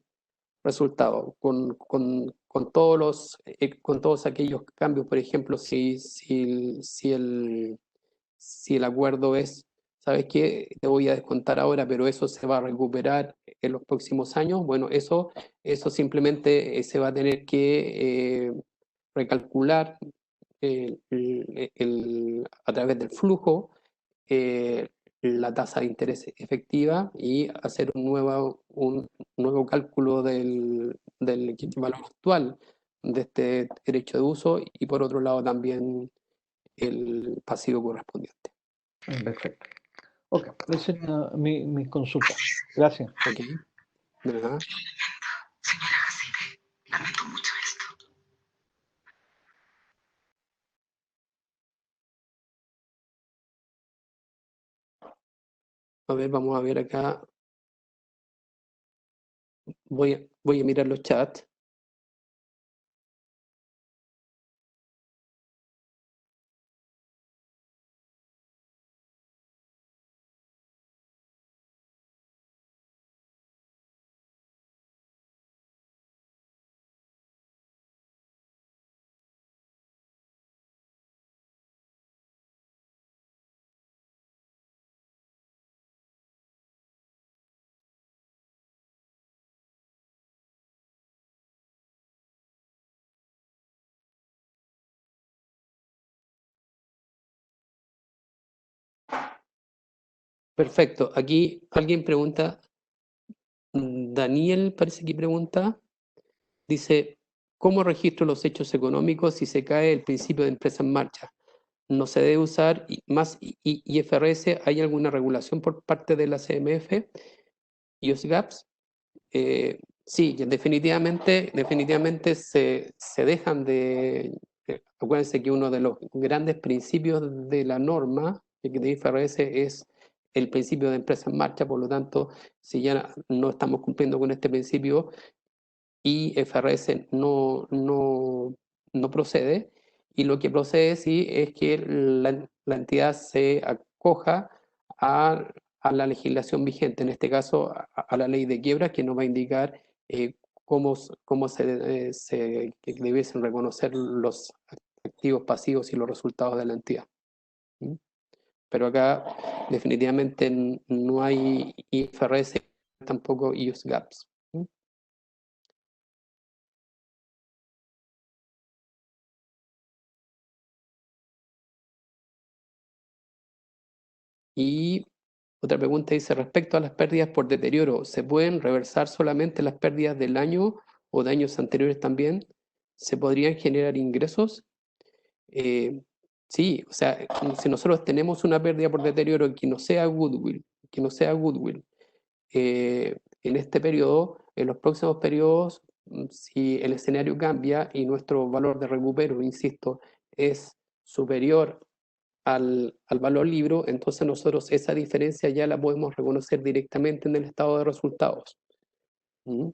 resultado con todos aquellos cambios. Por ejemplo, si el acuerdo es, ¿sabes qué? Te voy a descontar ahora, pero eso se va a recuperar en los próximos años. Bueno, eso simplemente se va a tener que recalcular a través del flujo eh, la tasa de interés efectiva y hacer un nuevo cálculo del valor actual de este derecho de uso y por otro lado también el pasivo correspondiente. Perfecto. Ok, esa era mi consulta. Gracias. ¿Ok? De nada. Señora Jacibe, lamento mucho esto. A ver, vamos a ver acá. Voy a mirar los chats. Perfecto. Aquí alguien pregunta, Daniel parece que pregunta, dice, ¿cómo registro los hechos económicos si se cae el principio de empresa en marcha? ¿No se debe usar más IFRS? ¿Hay alguna regulación por parte de la CMF y OSGAPS? Sí, definitivamente se dejan acuérdense que uno de los grandes principios de la norma de IFRS es el principio de empresa en marcha, por lo tanto, si ya no estamos cumpliendo con este principio, IFRS no procede, y lo que procede sí es que la entidad se acoja a, a la legislación vigente, en este caso a la ley de quiebra, que nos va a indicar cómo que debiesen reconocer los activos pasivos y los resultados de la entidad. ¿Mm? Pero acá definitivamente no hay IFRS, tampoco IUSGAPS. Y otra pregunta dice, respecto a las pérdidas por deterioro, ¿se pueden reversar solamente las pérdidas del año o de años anteriores también? ¿Se podrían generar ingresos? Eh, sí, o sea, si nosotros tenemos una pérdida por deterioro que no sea goodwill, en este periodo, en los próximos periodos, si el escenario cambia y nuestro valor de recupero, insisto, es superior al valor libro, entonces nosotros esa diferencia ya la podemos reconocer directamente en el estado de resultados,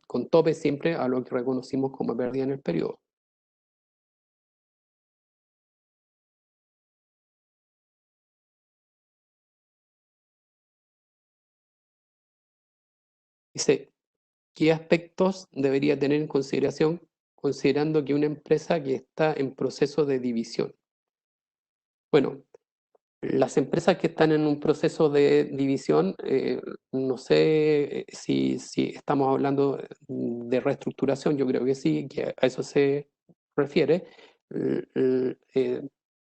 con tope siempre a lo que reconocimos como pérdida en el periodo. Dice, ¿qué aspectos debería tener en consideración considerando que una empresa que está en proceso de división? Bueno, las empresas que están en un proceso de división, no sé si estamos hablando de reestructuración, yo creo que sí, que a eso se refiere.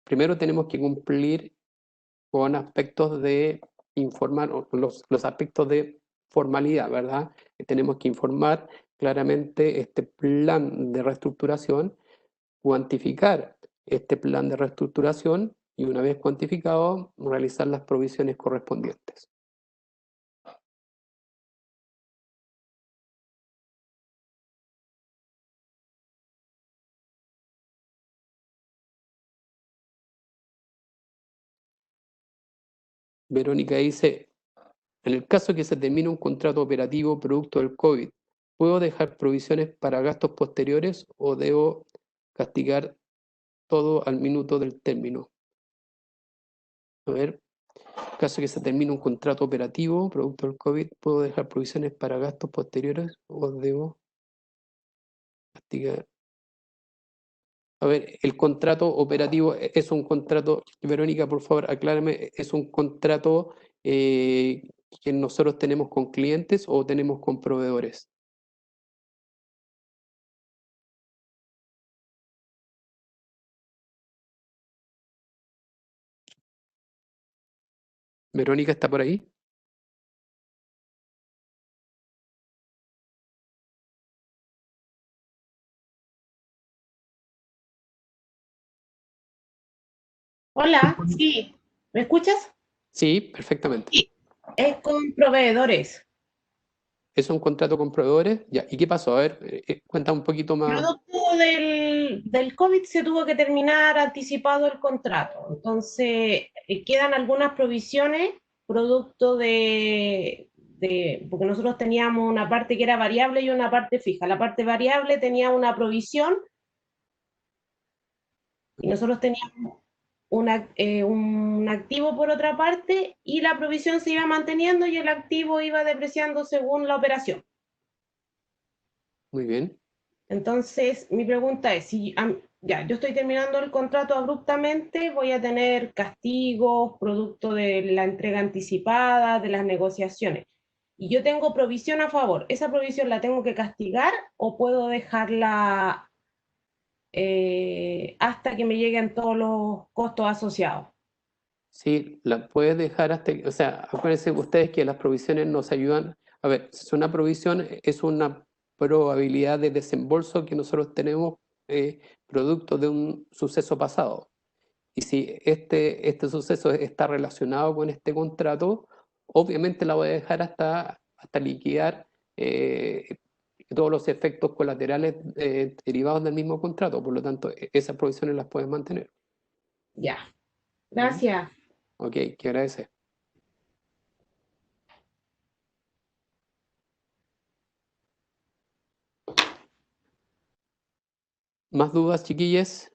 Primero tenemos que cumplir con aspectos de informar, los aspectos de formalidad, ¿verdad? Tenemos que informar claramente este plan de reestructuración, cuantificar este plan de reestructuración y una vez cuantificado, realizar las provisiones correspondientes. Verónica dice, en el caso que se termine un contrato operativo producto del COVID, ¿puedo dejar provisiones para gastos posteriores o debo castigar todo al minuto del término? A ver, en caso que se termine un contrato operativo producto del COVID, ¿puedo dejar provisiones para gastos posteriores o debo castigar? A ver, el contrato operativo es un contrato, Verónica, por favor, aclárame, ¿es un contrato que nosotros tenemos con clientes o tenemos con proveedores? ¿Verónica está por ahí? Hola, sí, ¿me escuchas? Sí, perfectamente. Sí, es con proveedores. ¿Es un contrato con proveedores? Ya, ¿y qué pasó? A ver, cuenta un poquito más. Producto del COVID se tuvo que terminar anticipado el contrato. Entonces, quedan algunas provisiones producto porque nosotros teníamos una parte que era variable y una parte fija. La parte variable tenía una provisión y nosotros teníamos un activo por otra parte y la provisión se iba manteniendo y el activo iba depreciando según la operación. Muy bien. Entonces, mi pregunta es, si ya, yo estoy terminando el contrato abruptamente, voy a tener castigos producto de la entrega anticipada, de las negociaciones. Y yo tengo provisión a favor. ¿Esa provisión la tengo que castigar o puedo dejarla hasta que me lleguen todos los costos asociados? Sí, la puedes dejar hasta, o sea, acuérdense ustedes que las provisiones nos ayudan. A ver, si es una provisión, es una probabilidad de desembolso que nosotros tenemos producto de un suceso pasado. Y si este suceso está relacionado con este contrato, obviamente la voy a dejar hasta liquidar todos los efectos colaterales derivados del mismo contrato. Por lo tanto, esas provisiones las puedes mantener. Ya, gracias. Ok, ¿qué agradece? ¿Más dudas, chiquillas?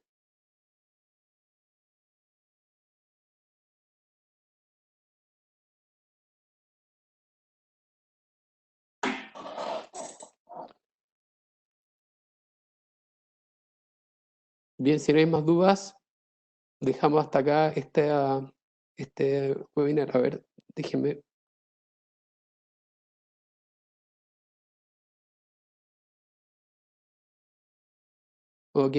Bien, si no hay más dudas, dejamos hasta acá este webinar. A ver, déjenme. Ok.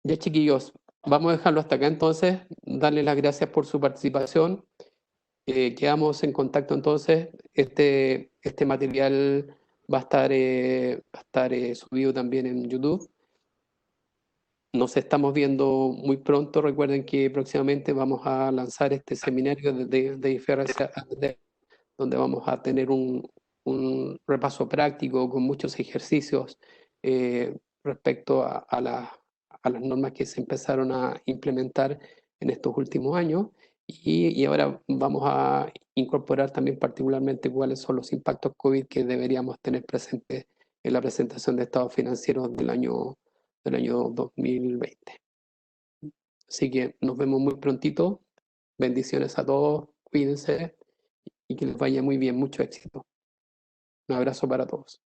Ya, chiquillos, vamos a dejarlo hasta acá entonces. Darles las gracias por su participación. Quedamos en contacto entonces. Este material va a estar subido también en YouTube. Nos estamos viendo muy pronto. Recuerden que próximamente vamos a lanzar este seminario de IFRS, donde vamos a tener un repaso práctico con muchos ejercicios respecto a las normas que se empezaron a implementar en estos últimos años. Y ahora vamos a incorporar también particularmente cuáles son los impactos COVID que deberíamos tener presentes en la presentación de estados financieros del año 2020. Así que nos vemos muy prontito. Bendiciones a todos, cuídense y que les vaya muy bien, mucho éxito. Un abrazo para todos.